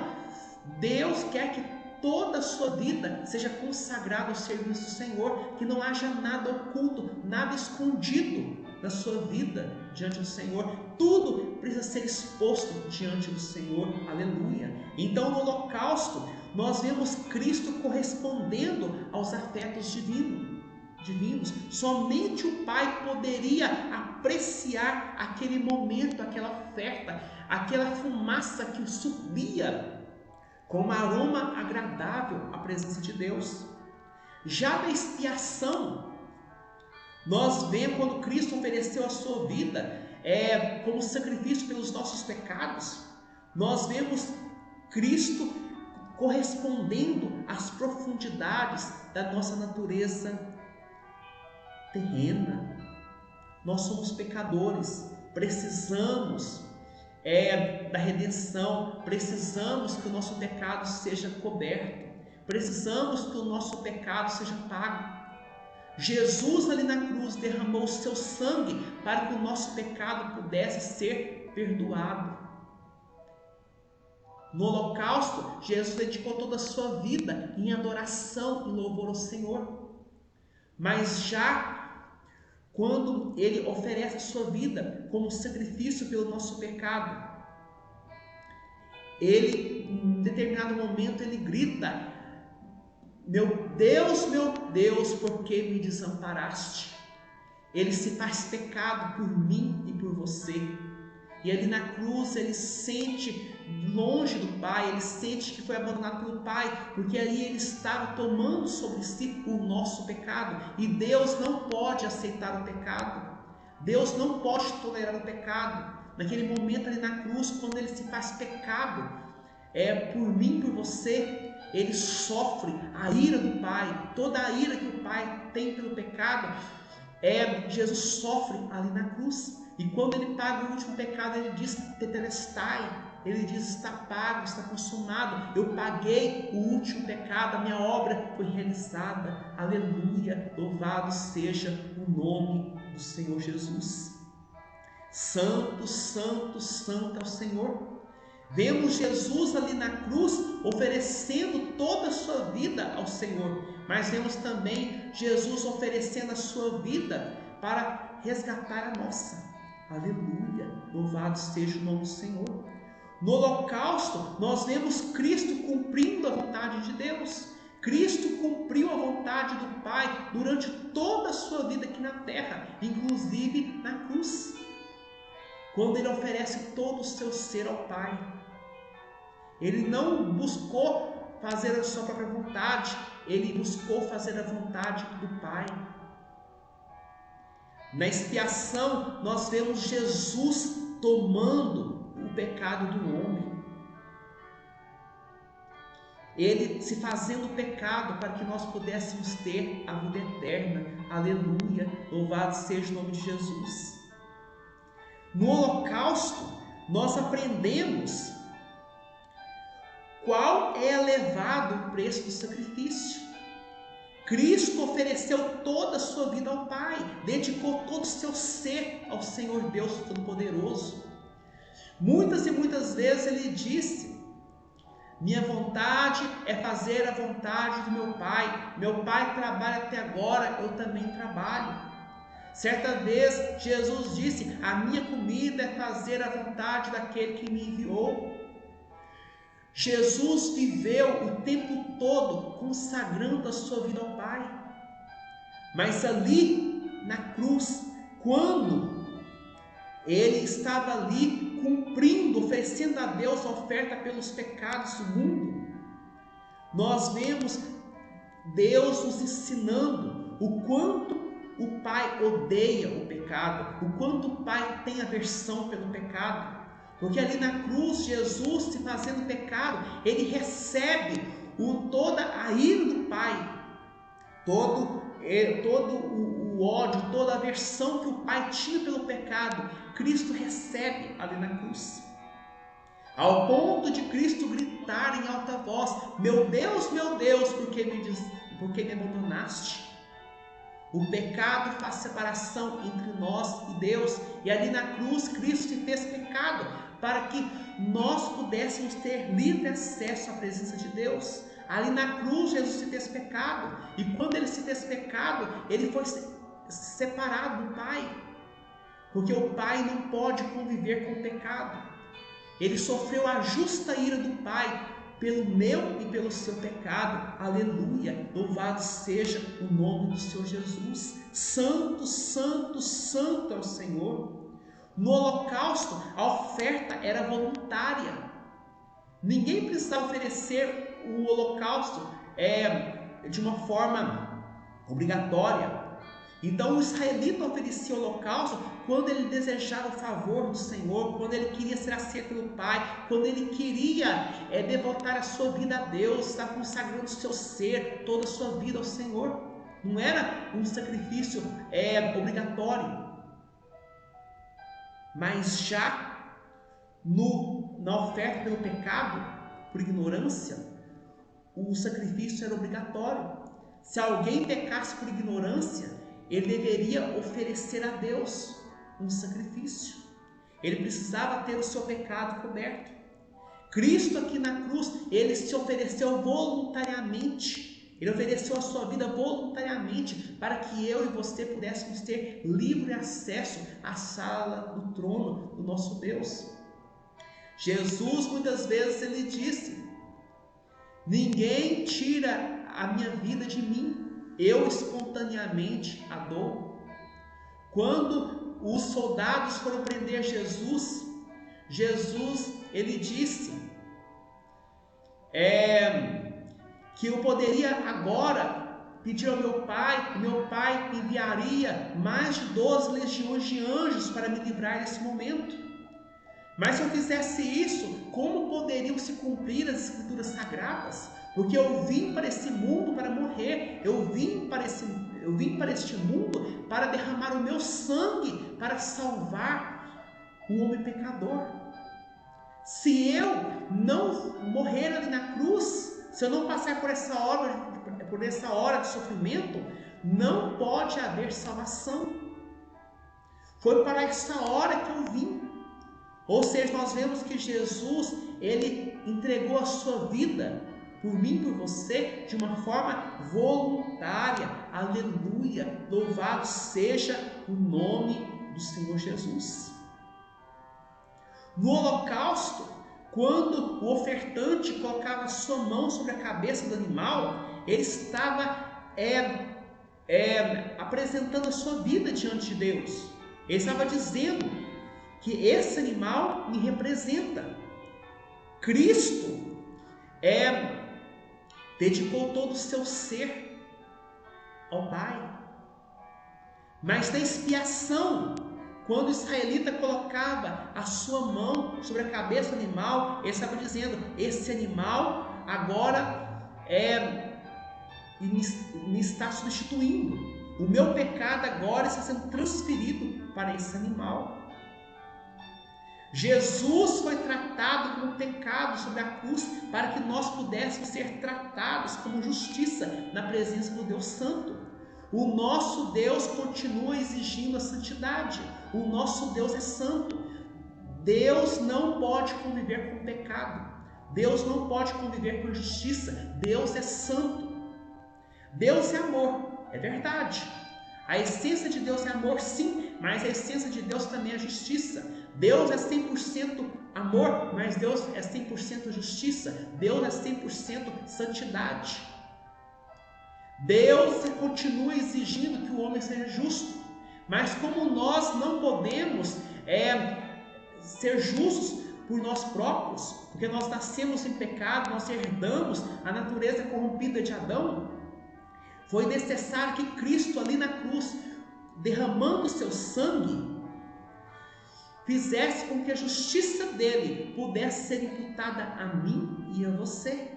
Deus quer que toda a sua vida seja consagrada ao serviço do Senhor, que não haja nada oculto, nada escondido na sua vida diante do Senhor. Tudo precisa ser exposto diante do Senhor. Aleluia. Então, no holocausto, nós vemos Cristo correspondendo aos afetos divinos. Somente o Pai poderia apreciar aquele momento, aquela oferta, aquela fumaça que subia com um aroma agradável à presença de Deus. Já da expiação, nós vemos quando Cristo ofereceu a sua vida como sacrifício pelos nossos pecados, nós vemos Cristo correspondendo às profundidades da nossa natureza terrena. Nós somos pecadores, precisamos da redenção, precisamos que o nosso pecado seja coberto, precisamos que o nosso pecado seja pago. Jesus ali na cruz derramou o seu sangue para que o nosso pecado pudesse ser perdoado. No holocausto, Jesus dedicou toda a sua vida em adoração e louvor ao Senhor. Mas já quando ele oferece a sua vida como sacrifício pelo nosso pecado, ele, em determinado momento, ele grita: meu Deus, por que me desamparaste? Ele se faz pecado por mim e por você. E ali na cruz ele sente longe do Pai, ele sente que foi abandonado pelo Pai, porque ali ele estava tomando sobre si o nosso pecado. E Deus não pode aceitar o pecado, Deus não pode tolerar o pecado. Naquele momento ali na cruz, quando ele se faz pecado, por mim, por você, ele sofre a ira do Pai, toda a ira que o Pai tem pelo pecado, Jesus sofre ali na cruz. E quando ele paga o último pecado, ele diz tetelestai, ele diz: está pago, está consumado, eu paguei o último pecado, a minha obra foi realizada. Aleluia, louvado seja o nome do Senhor Jesus. Santo, santo, santo é o Senhor. Vemos Jesus ali na cruz oferecendo toda a sua vida ao Senhor, mas vemos também Jesus oferecendo a sua vida para resgatar a nossa. Aleluia, louvado seja o nome do Senhor. No holocausto, nós vemos Cristo cumprindo a vontade de Deus. Cristo cumpriu a vontade do Pai durante toda a sua vida aqui na terra, inclusive na cruz, quando ele oferece todo o seu ser ao Pai. Ele não buscou fazer a sua própria vontade, ele buscou fazer a vontade do Pai. Na expiação, nós vemos Jesus tomando o pecado do homem, ele se fazendo pecado para que nós pudéssemos ter a vida eterna. Aleluia, louvado seja o nome de Jesus. No holocausto, nós aprendemos qual é elevado o preço do sacrifício. Cristo ofereceu toda a sua vida ao Pai, dedicou todo o seu ser ao Senhor Deus Todo-Poderoso. Muitas e muitas vezes ele disse: minha vontade é fazer a vontade do meu Pai. Meu Pai trabalha até agora, eu também trabalho. Certa vez Jesus disse: a minha comida é fazer a vontade daquele que me enviou. Jesus viveu o tempo todo consagrando a sua vida ao Pai. Mas ali na cruz, quando ele estava ali cumprindo, oferecendo a Deus a oferta pelos pecados do mundo, nós vemos Deus nos ensinando o quanto o Pai odeia o pecado, o quanto o Pai tem aversão pelo pecado. Porque ali na cruz, Jesus, se fazendo pecado, ele recebe toda a ira do Pai, todo o ódio, toda a aversão que o Pai tinha pelo pecado, Cristo recebe ali na cruz, ao ponto de Cristo gritar em alta voz: meu Deus, por que me abandonaste? O pecado faz separação entre nós e Deus, e ali na cruz Cristo fez pecado para que nós pudéssemos ter livre acesso à presença de Deus. Ali na cruz, Jesus se fez pecado. E quando ele se fez pecado, ele foi separado do Pai. Porque o Pai não pode conviver com o pecado. Ele sofreu a justa ira do Pai pelo meu e pelo seu pecado. Aleluia! Louvado seja o nome do Senhor Jesus. Santo, santo, santo é o Senhor. No holocausto, a oferta era voluntária. Ninguém precisava oferecer o holocausto de uma forma obrigatória. Então o israelita oferecia o holocausto quando ele desejava o favor do Senhor, quando ele queria ser aceito pelo Pai, quando ele queria devotar a sua vida a Deus, estar consagrando o seu ser, toda a sua vida ao Senhor. Não era um sacrifício obrigatório. Mas já na oferta pelo pecado, por ignorância, o sacrifício era obrigatório. Se alguém pecasse por ignorância, ele deveria oferecer a Deus um sacrifício. Ele precisava ter o seu pecado coberto. Cristo aqui na cruz, ele se ofereceu voluntariamente. Ele ofereceu a sua vida voluntariamente para que eu e você pudéssemos ter livre acesso à sala do trono do nosso Deus. Jesus muitas vezes ele disse: ninguém tira a minha vida de mim, eu espontaneamente a dou. Quando os soldados foram prender Jesus, ele disse que eu poderia agora pedir ao meu pai enviaria mais de 12 legiões de anjos para me livrar nesse momento. Mas se eu fizesse isso, como poderiam se cumprir as escrituras sagradas? Porque eu vim para esse mundo para morrer, eu vim para este mundo para derramar o meu sangue, para salvar o homem pecador. Se eu não morrer ali na cruz, se eu não passar por essa hora de sofrimento, não pode haver salvação. Foi para essa hora que eu vim. Ou seja, nós vemos que Jesus, ele entregou a sua vida por mim e por você de uma forma voluntária. Aleluia! Louvado seja o nome do Senhor Jesus. No holocausto, quando o ofertante colocava a sua mão sobre a cabeça do animal, ele estava apresentando a sua vida diante de Deus. Ele estava dizendo que esse animal me representa. Cristo dedicou todo o seu ser ao Pai. Mas na expiação, quando o israelita colocava a sua mão sobre a cabeça do animal, ele estava dizendo: esse animal agora me está substituindo. O meu pecado agora está sendo transferido para esse animal. Jesus foi tratado como pecado sobre a cruz para que nós pudéssemos ser tratados como justiça na presença do Deus Santo. O nosso Deus continua exigindo a santidade. O nosso Deus é santo. Deus não pode conviver com o pecado. Deus não pode conviver com a injustiça. Deus é santo. Deus é amor, é verdade. A essência de Deus é amor, sim, mas a essência de Deus também é justiça. Deus é 100% amor, mas Deus é 100% justiça. Deus é 100% santidade. Deus continua exigindo que o homem seja justo, mas como nós não podemos ser justos por nós próprios, porque nós nascemos em pecado, nós herdamos a natureza corrompida de Adão, foi necessário que Cristo ali na cruz, derramando o seu sangue, fizesse com que a justiça dele pudesse ser imputada a mim e a você.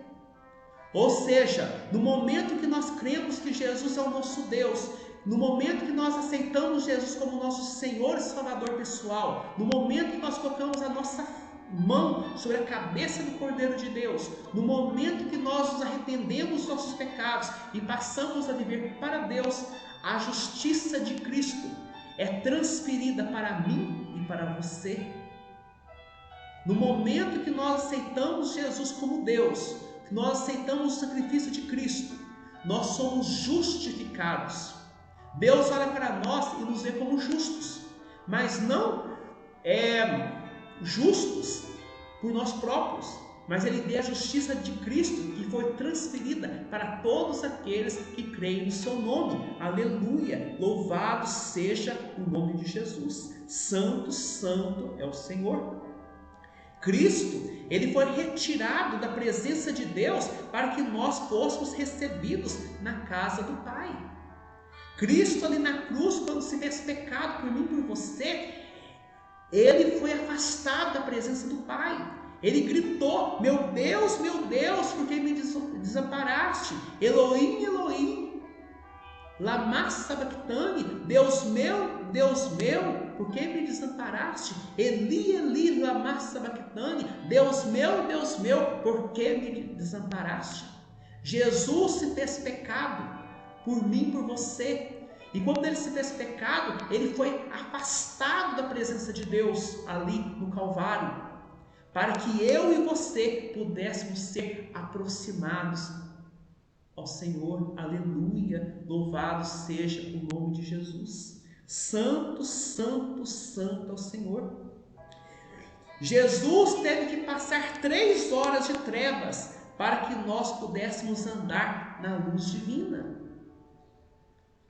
Ou seja, no momento que nós cremos que Jesus é o nosso Deus, no momento que nós aceitamos Jesus como nosso Senhor e Salvador pessoal, no momento que nós colocamos a nossa mão sobre a cabeça do Cordeiro de Deus, no momento que nós nos arrependemos dos nossos pecados e passamos a viver para Deus, a justiça de Cristo é transferida para mim e para você. No momento que nós aceitamos Jesus como Deus, nós aceitamos o sacrifício de Cristo, nós somos justificados. Deus olha para nós e nos vê como justos, mas não justos por nós próprios, mas Ele vê a justiça de Cristo que foi transferida para todos aqueles que creem no seu nome. Aleluia! Louvado seja o nome de Jesus. Santo, santo é o Senhor. Cristo, Ele foi retirado da presença de Deus para que nós fôssemos recebidos na casa do Pai. Cristo ali na cruz, quando se fez pecado por mim e por você, Ele foi afastado da presença do Pai. Ele gritou: meu Deus, por que me desamparaste? Elohim, Elohim, lama sabachthani, Deus meu, por que me desamparaste? Eli, Eli, lama sabachthani, Deus meu, por que me desamparaste? Jesus se fez pecado por mim, por você. E quando Ele se fez pecado, Ele foi afastado da presença de Deus ali no Calvário, para que eu e você pudéssemos ser aproximados ao Senhor. Aleluia, louvado seja o nome de Jesus. Santo, santo, santo é o Senhor. Jesus teve que passar 3 horas de trevas para que nós pudéssemos andar na luz divina.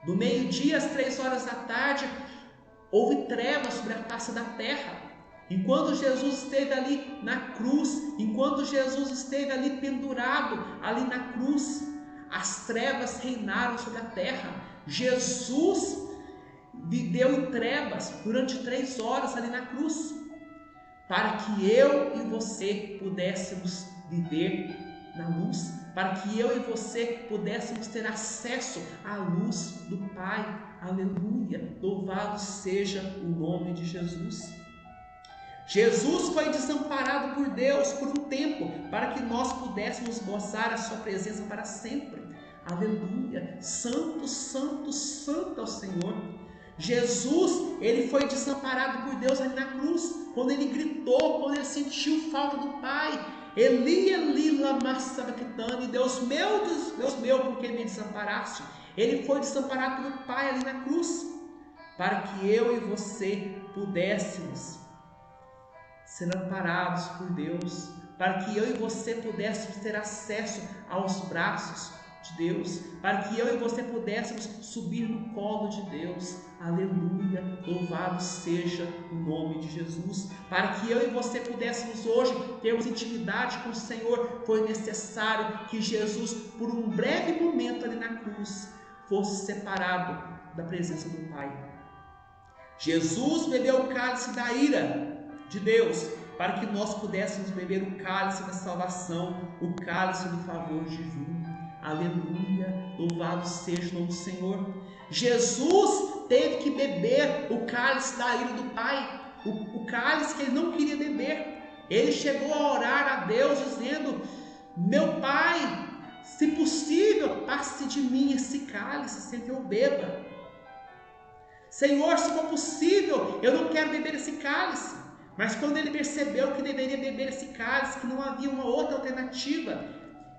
Do meio-dia às 3 horas da tarde, houve trevas sobre a face da terra. Enquanto Jesus esteve ali na cruz, enquanto Jesus esteve ali pendurado, ali na cruz, as trevas reinaram sobre a terra. Jesus viveu em trevas durante 3 horas ali na cruz, para que eu e você pudéssemos viver na luz, para que eu e você pudéssemos ter acesso à luz do Pai. Aleluia, louvado seja o nome de Jesus. Jesus foi desamparado por Deus por um tempo, para que nós pudéssemos gozar a sua presença para sempre. Aleluia, santo, santo, santo é o Senhor. Jesus, Ele foi desamparado por Deus ali na cruz, quando Ele gritou, quando Ele sentiu falta do Pai. Eli, Eli, lama sabachthani, Deus meu, por que me desamparaste? Ele foi desamparado pelo Pai ali na cruz, para que eu e você pudéssemos ser amparados por Deus, para que eu e você pudéssemos ter acesso aos braços de Deus, para que eu e você pudéssemos subir no colo de Deus. Aleluia, louvado seja o nome de Jesus. Para que eu e você pudéssemos hoje termos intimidade com o Senhor, foi necessário que Jesus, por um breve momento ali na cruz, fosse separado da presença do Pai. Jesus bebeu o cálice da ira de Deus, para que nós pudéssemos beber o cálice da salvação, o cálice do favor divino. Aleluia, louvado seja o nome do Senhor. Jesus teve que beber o cálice da ira do Pai, o cálice que Ele não queria beber. Ele chegou a orar a Deus dizendo: meu Pai, se possível, passe de mim esse cálice sem que eu beba. Senhor, se for possível, eu não quero beber esse cálice. Mas quando Ele percebeu que deveria beber esse cálice, que não havia uma outra alternativa,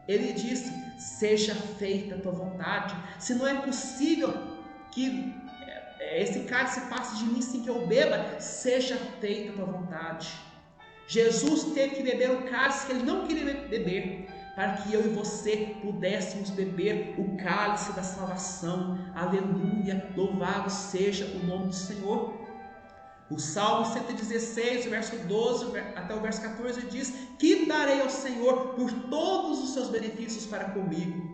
Ele disse: seja feita a tua vontade. Se não é possível que esse cálice passe de mim sem que eu beba, seja feita a tua vontade. Jesus teve que beber o cálice que Ele não queria beber, para que eu e você pudéssemos beber o cálice da salvação. Aleluia, louvado seja o nome do Senhor. O Salmo 116, verso 12 até o verso 14 diz: que darei ao Senhor por todos os seus benefícios para comigo?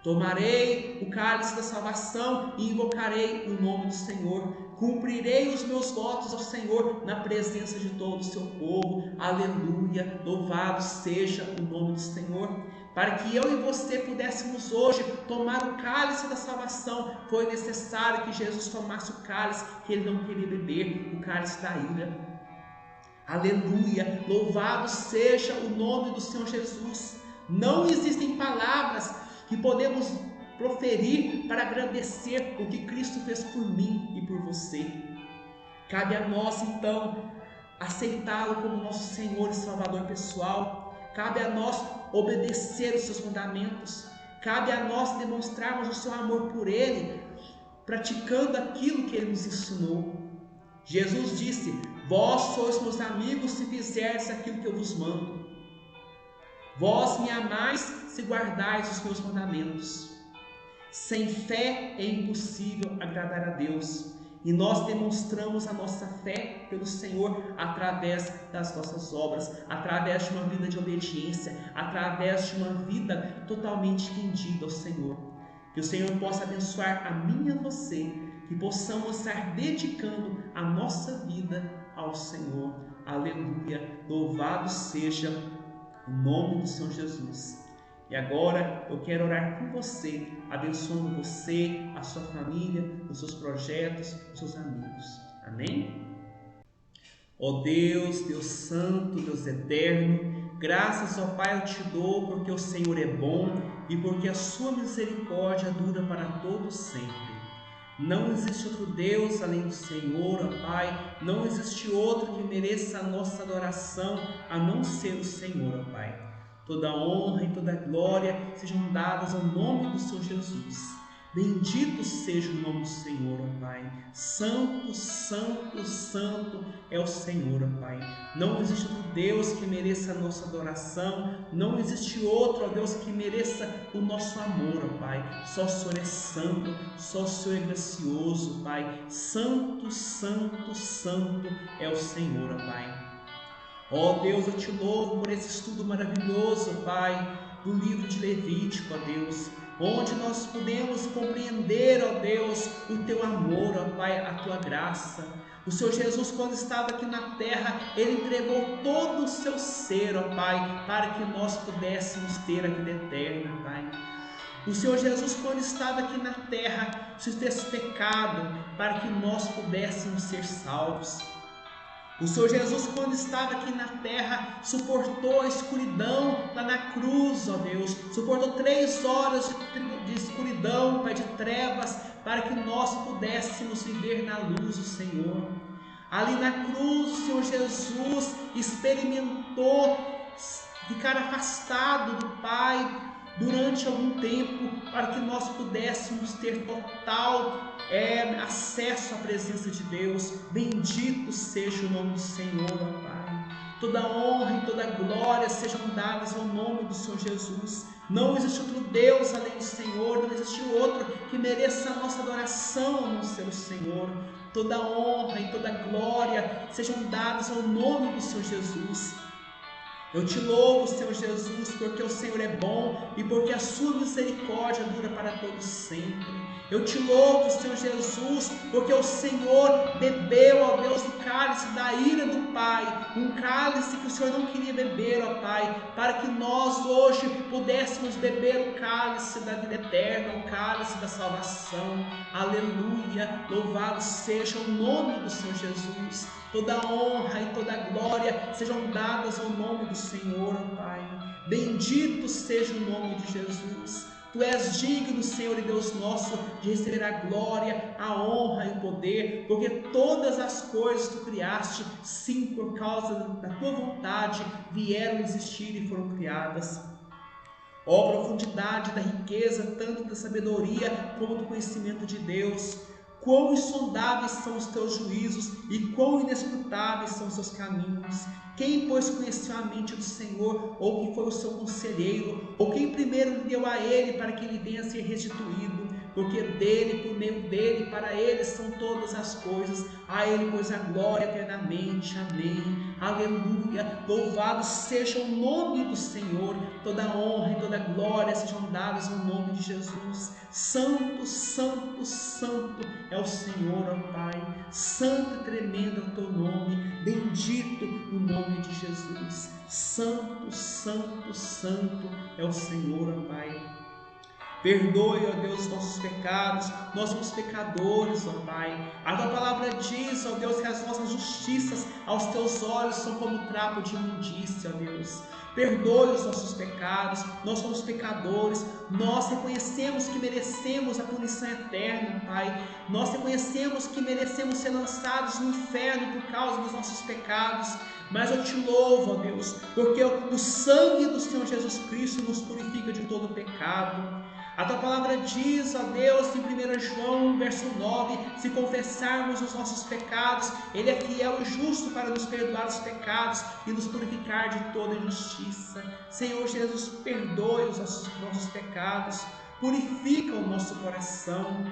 Tomarei o cálice da salvação e invocarei o nome do Senhor. Cumprirei os meus votos ao Senhor na presença de todo o seu povo. Aleluia, louvado seja o nome do Senhor. Para que eu e você pudéssemos hoje tomar o cálice da salvação, foi necessário que Jesus tomasse o cálice que Ele não queria beber, o cálice da ira. Aleluia, louvado seja o nome do Senhor Jesus. Não existem palavras que podemos proferir para agradecer o que Cristo fez por mim e por você. Cabe a nós então aceitá-lo como nosso Senhor e Salvador pessoal. cabe a nós obedecer os seus mandamentos, cabe a nós demonstrarmos o seu amor por Ele, praticando aquilo que Ele nos ensinou. Jesus disse: vós sois meus amigos se fizerdes aquilo que eu vos mando. Vós me amais se guardais os meus mandamentos. Sem fé é impossível agradar a Deus. E nós demonstramos a nossa fé pelo Senhor através das nossas obras, através de uma vida de obediência, através de uma vida totalmente rendida ao Senhor. Que o Senhor possa abençoar a mim e a você, que possamos estar dedicando a nossa vida ao Senhor. Aleluia! Louvado seja o nome do Senhor Jesus. E agora eu quero orar por você, abençoando você, a sua família, os seus projetos, os seus amigos. Amém? Ó Deus, Deus Santo, Deus Eterno, graças, ó Pai, eu te dou porque o Senhor é bom e porque a sua misericórdia dura para todos sempre. Não existe outro Deus além do Senhor, ó Pai. Não existe outro que mereça a nossa adoração a não ser o Senhor, ó Pai. Toda honra e toda glória sejam dadas ao nome do Senhor Jesus. Bendito seja o nome do Senhor, ó Pai. Santo, santo, santo é o Senhor, ó Pai. Não existe outro Deus que mereça a nossa adoração. Não existe outro, ó Deus, que mereça o nosso amor, ó Pai. Só o Senhor é santo, só o Senhor é gracioso, Pai. Santo, santo, santo é o Senhor, ó Pai. Ó Deus, eu te louvo por esse estudo maravilhoso, Pai, do livro de Levítico, ó Deus, onde nós podemos compreender, ó Deus, o teu amor, ó Pai, a tua graça. O Senhor Jesus, quando estava aqui na terra, Ele entregou todo o seu ser, ó Pai, para que nós pudéssemos ter a vida eterna, Pai. O Senhor Jesus, quando estava aqui na terra, se fez pecado para que nós pudéssemos ser salvos. O Senhor Jesus, quando estava aqui na terra, suportou a escuridão lá na cruz, ó Deus. Suportou 3 horas de escuridão, Pai, de trevas, para que nós pudéssemos viver na luz do Senhor. Ali na cruz, o Senhor Jesus experimentou ficar afastado do Pai durante algum tempo, para que nós pudéssemos ter total acesso à presença de Deus. Bendito seja o nome do Senhor, ó Pai. Toda honra e toda glória sejam dadas ao nome do Senhor Jesus. Não existe outro Deus além do Senhor, não existe outro que mereça a nossa adoração a não ser o Senhor. Toda honra e toda glória sejam dadas ao nome do Senhor Jesus. Eu te louvo, Senhor Jesus, porque o Senhor é bom e porque a sua misericórdia dura para todos sempre. Eu te louvo, Senhor Jesus, porque o Senhor bebeu, ó Deus, o cálice da ira do Pai, um cálice que o Senhor não queria beber, ó Pai, para que nós hoje pudéssemos beber o cálice da vida eterna, o cálice da salvação. Aleluia, louvado seja o nome do Senhor Jesus. Toda honra e toda glória sejam dadas ao nome do Senhor, ó Pai. Bendito seja o nome de Jesus. Tu és digno, Senhor e Deus nosso, de receber a glória, a honra e o poder, porque todas as coisas tu criaste, sim, por causa da tua vontade, vieram existir e foram criadas. Ó profundidade da riqueza, tanto da sabedoria como do conhecimento de Deus. Quão insondáveis são os teus juízos e quão inescrutáveis são os seus caminhos. Quem, pois, conheceu a mente do Senhor, ou que foi o seu conselheiro, ou quem primeiro lhe deu a ele para que ele venha a ser restituído? Porque dele, por meio dele, para ele são todas as coisas. A ele, pois, a glória eternamente. Amém. Aleluia. Louvado seja o nome do Senhor. Toda honra e toda glória sejam dadas no nome de Jesus. Santo, santo, santo é o Senhor, ó Pai. Santo e tremendo é o teu nome. Bendito o nome de Jesus. Santo, santo, santo é o Senhor, ó Pai. Perdoe, ó Deus, os nossos pecados. Nós somos pecadores, ó Pai. A tua palavra diz, ó Deus, que as nossas justiças aos teus olhos são como trapo de imundícia, ó Deus. Perdoe os nossos pecados, nós somos pecadores, nós reconhecemos que merecemos a punição eterna, Pai. Nós reconhecemos que merecemos ser lançados no inferno por causa dos nossos pecados. Mas eu te louvo, ó Deus, porque o sangue do Senhor Jesus Cristo nos purifica de todo pecado. A tua palavra diz, ó Deus, em 1 João, verso 9, se confessarmos os nossos pecados, Ele é fiel e justo para nos perdoar os pecados e nos purificar de toda injustiça. Senhor Jesus, perdoe os nossos pecados, purifica o nosso coração.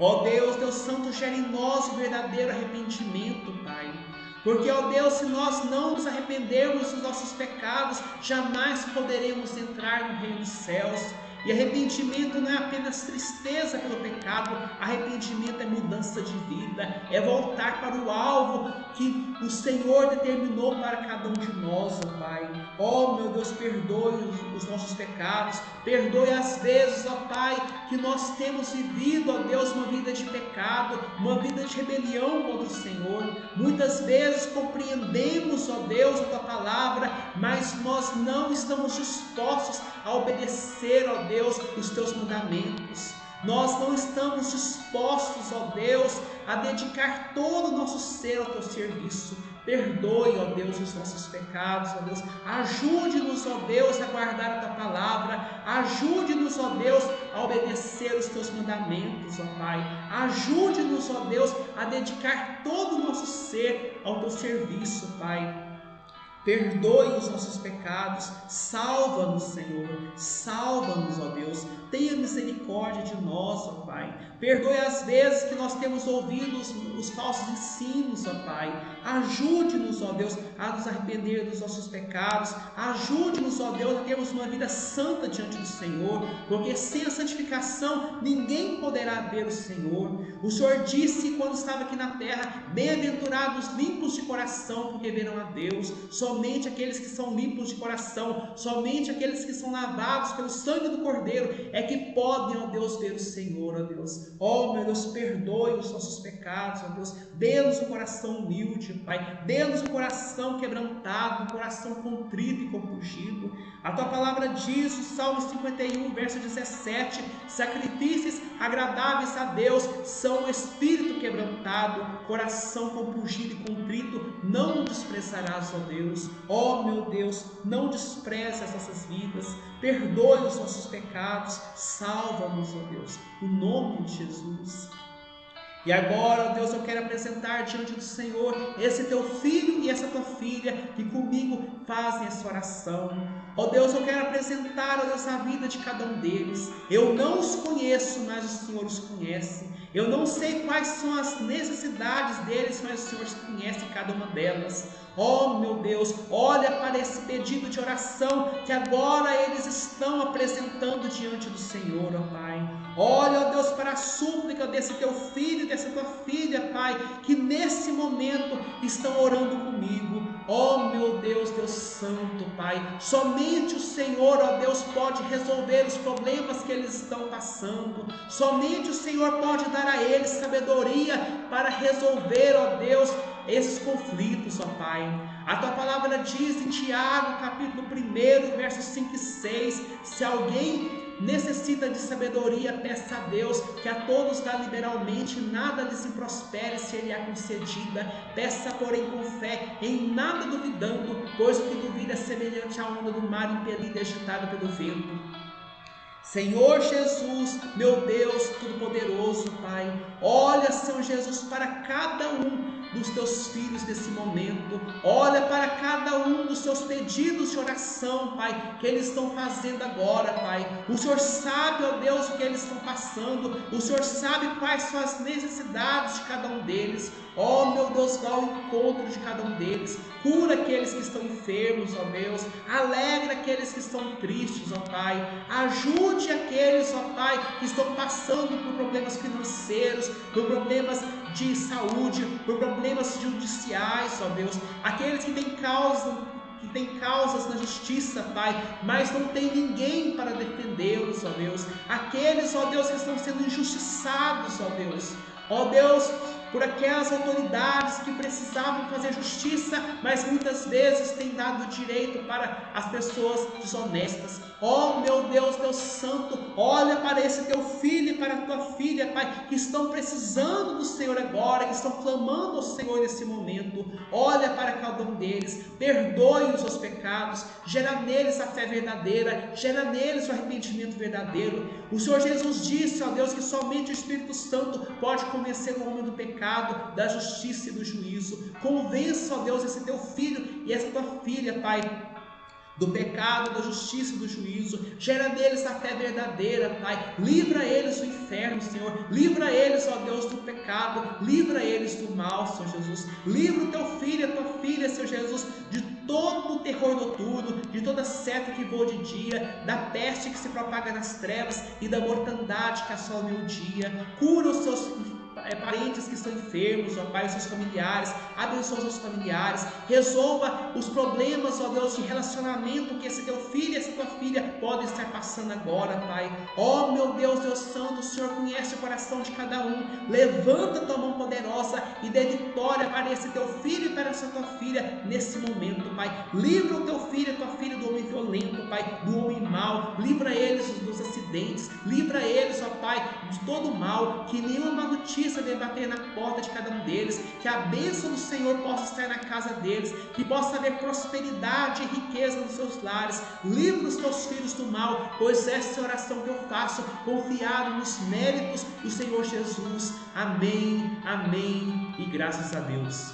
Ó Deus, Deus Santo, gera em nós o verdadeiro arrependimento, Pai. Porque, ó Deus, se nós não nos arrependermos dos nossos pecados, jamais poderemos entrar no reino dos céus. E arrependimento não é apenas tristeza pelo pecado, arrependimento é mudança de vida, é voltar para o alvo que o Senhor determinou para cada um de nós, ó Pai. Ó meu Deus, perdoe os nossos pecados, perdoe as vezes, ó Pai, que nós temos vivido, ó Deus, uma vida de pecado, uma vida de rebelião contra o Senhor. Muitas vezes compreendemos, ó Deus, a tua palavra, mas nós não estamos dispostos a obedecer, ó Deus, os teus mandamentos. Nós não estamos dispostos, ó Deus, a dedicar todo o nosso ser ao teu serviço. Perdoe, ó Deus, os nossos pecados, ó Deus. Ajude-nos, ó Deus, a guardar a tua palavra. Ajude-nos, ó Deus, a obedecer os teus mandamentos, ó Pai. Ajude-nos, ó Deus, a dedicar todo o nosso ser ao teu serviço, Pai. Perdoe os nossos pecados, salva-nos, Senhor, salva-nos, ó Deus, tenha misericórdia de nós, ó Pai. Perdoe as vezes que nós temos ouvido os falsos ensinos, ó Pai. Ajude-nos, ó Deus, a nos arrepender dos nossos pecados. Ajude-nos, ó Deus, a termos uma vida santa diante do Senhor, porque sem a santificação ninguém poderá ver o Senhor. O Senhor disse quando estava aqui na terra: bem-aventurados limpos de coração, porque verão a Deus. Somente aqueles que são limpos de coração, somente aqueles que são lavados pelo sangue do Cordeiro é que podem, ó Deus, ver o Senhor, ó Deus. Ó meu Deus, perdoe os nossos pecados, ó Deus. Dê-nos um coração humilde, Pai. Dê-nos um coração quebrantado, um coração contrito e compungido. A tua palavra diz, no Salmo 51, verso 17: sacrifícios agradáveis a Deus são o espírito quebrantado, coração compungido e contrito não desprezarás, ó Deus. Ó meu Deus, não despreze as nossas vidas, perdoe os nossos pecados, salva-nos, ó Deus, no nome de Jesus. E agora, ó Deus, eu quero apresentar diante do Senhor esse teu filho e essa tua filha que comigo fazem essa oração. Ó Deus, eu quero apresentar, ó Deus, a vida de cada um deles. Eu não os conheço, mas o Senhor os conhece. Eu não sei quais são as necessidades deles, mas o Senhor conhece cada uma delas. Ó meu Deus, olha para esse pedido de oração que agora eles estão apresentando diante do Senhor, ó Pai. Olha, ó Deus, para a súplica desse teu filho e dessa tua filha, Pai, que nesse momento estão orando comigo. Ó meu Deus, Deus Santo, Pai, somente o Senhor, ó Deus, pode resolver os problemas que eles estão passando. Somente o Senhor pode dar a eles sabedoria para resolver, ó Deus, esses conflitos, ó Pai. A tua palavra diz em Tiago, capítulo 1, versos 5 e 6, se alguém necessita de sabedoria, peça a Deus, que a todos dá liberalmente, nada lhes prospere se ele é concedida. Peça, porém, com fé, em nada duvidando, pois o que duvida é semelhante à onda do mar impelida e agitada pelo vento. Senhor Jesus, meu Deus Todo-Poderoso, Pai, olha, Senhor Jesus, para cada um dos teus filhos nesse momento. Olha para cada um dos seus pedidos de oração, Pai, que eles estão fazendo agora, Pai. O Senhor sabe, ó Deus, o que eles estão passando. O Senhor sabe quais são as necessidades de cada um deles. Ó meu Deus, vá ao encontro de cada um deles. Cura aqueles que estão enfermos, ó Deus. Alegra aqueles que estão tristes, ó Pai. Ajude aqueles, ó Pai, que estão passando por problemas financeiros, por problemas de saúde, por problemas judiciais, ó Deus. Aqueles que têm causa que têm causas na justiça, Pai, mas não tem ninguém para defendê-los, ó Deus. Aqueles, ó Deus, que estão sendo injustiçados, ó Deus. Ó Deus, por aquelas autoridades que precisavam fazer justiça, mas muitas vezes têm dado direito para as pessoas desonestas. Ó meu Deus, Deus Santo, olha para esse teu filho e para a tua filha, Pai, que estão precisando do Senhor agora, que estão clamando ao Senhor nesse momento. Olha para cada um deles, perdoe os seus pecados, gera neles a fé verdadeira, gera neles o arrependimento verdadeiro. O Senhor Jesus disse, ó Deus, que somente o Espírito Santo pode convencer o homem do pecado, da justiça e do juízo. Convença, ó Deus, esse teu filho e essa tua filha, Pai, do pecado, da justiça e do juízo. Gera neles a fé verdadeira, Pai. Livra eles do inferno, Senhor. Livra eles, ó Deus, do pecado. Livra eles do mal, Senhor Jesus. Livra o teu filho e a tua filha, Senhor Jesus, de todo o terror noturno, de toda seta que voa de dia, da peste que se propaga nas trevas e da mortandade que assola o meio-dia. Cura os seus parentes que estão enfermos, ó Pai, os seus familiares, abençoa os seus familiares, resolva os problemas, ó Deus, de relacionamento que esse teu filho e essa tua filha podem estar passando agora, Pai. Ó meu Deus, Deus Santo, o Senhor conhece o coração de cada um. Levanta a tua mão poderosa e dê vitória para esse teu filho e para essa tua filha nesse momento, Pai. Livra o teu filho e a tua filha do homem violento, Pai, do homem mau. Livra eles dos acidentes, livra eles, ó Pai, de todo o mal, que nenhuma má notícia venha bater na porta de cada um deles, que a bênção do Senhor possa estar na casa deles, que possa haver prosperidade e riqueza nos seus lares. Livra os teus filhos do mal, pois essa é a oração que eu faço, confiado nos méritos do Senhor Jesus. Amém, amém e graças a Deus.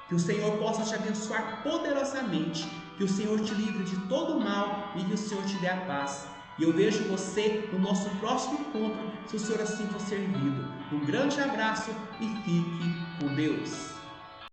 Que o Senhor possa te abençoar poderosamente, que o Senhor te livre de todo mal e que o Senhor te dê a paz. E eu vejo você no nosso próximo encontro, se o Senhor assim for servido. Um grande abraço e fique com Deus.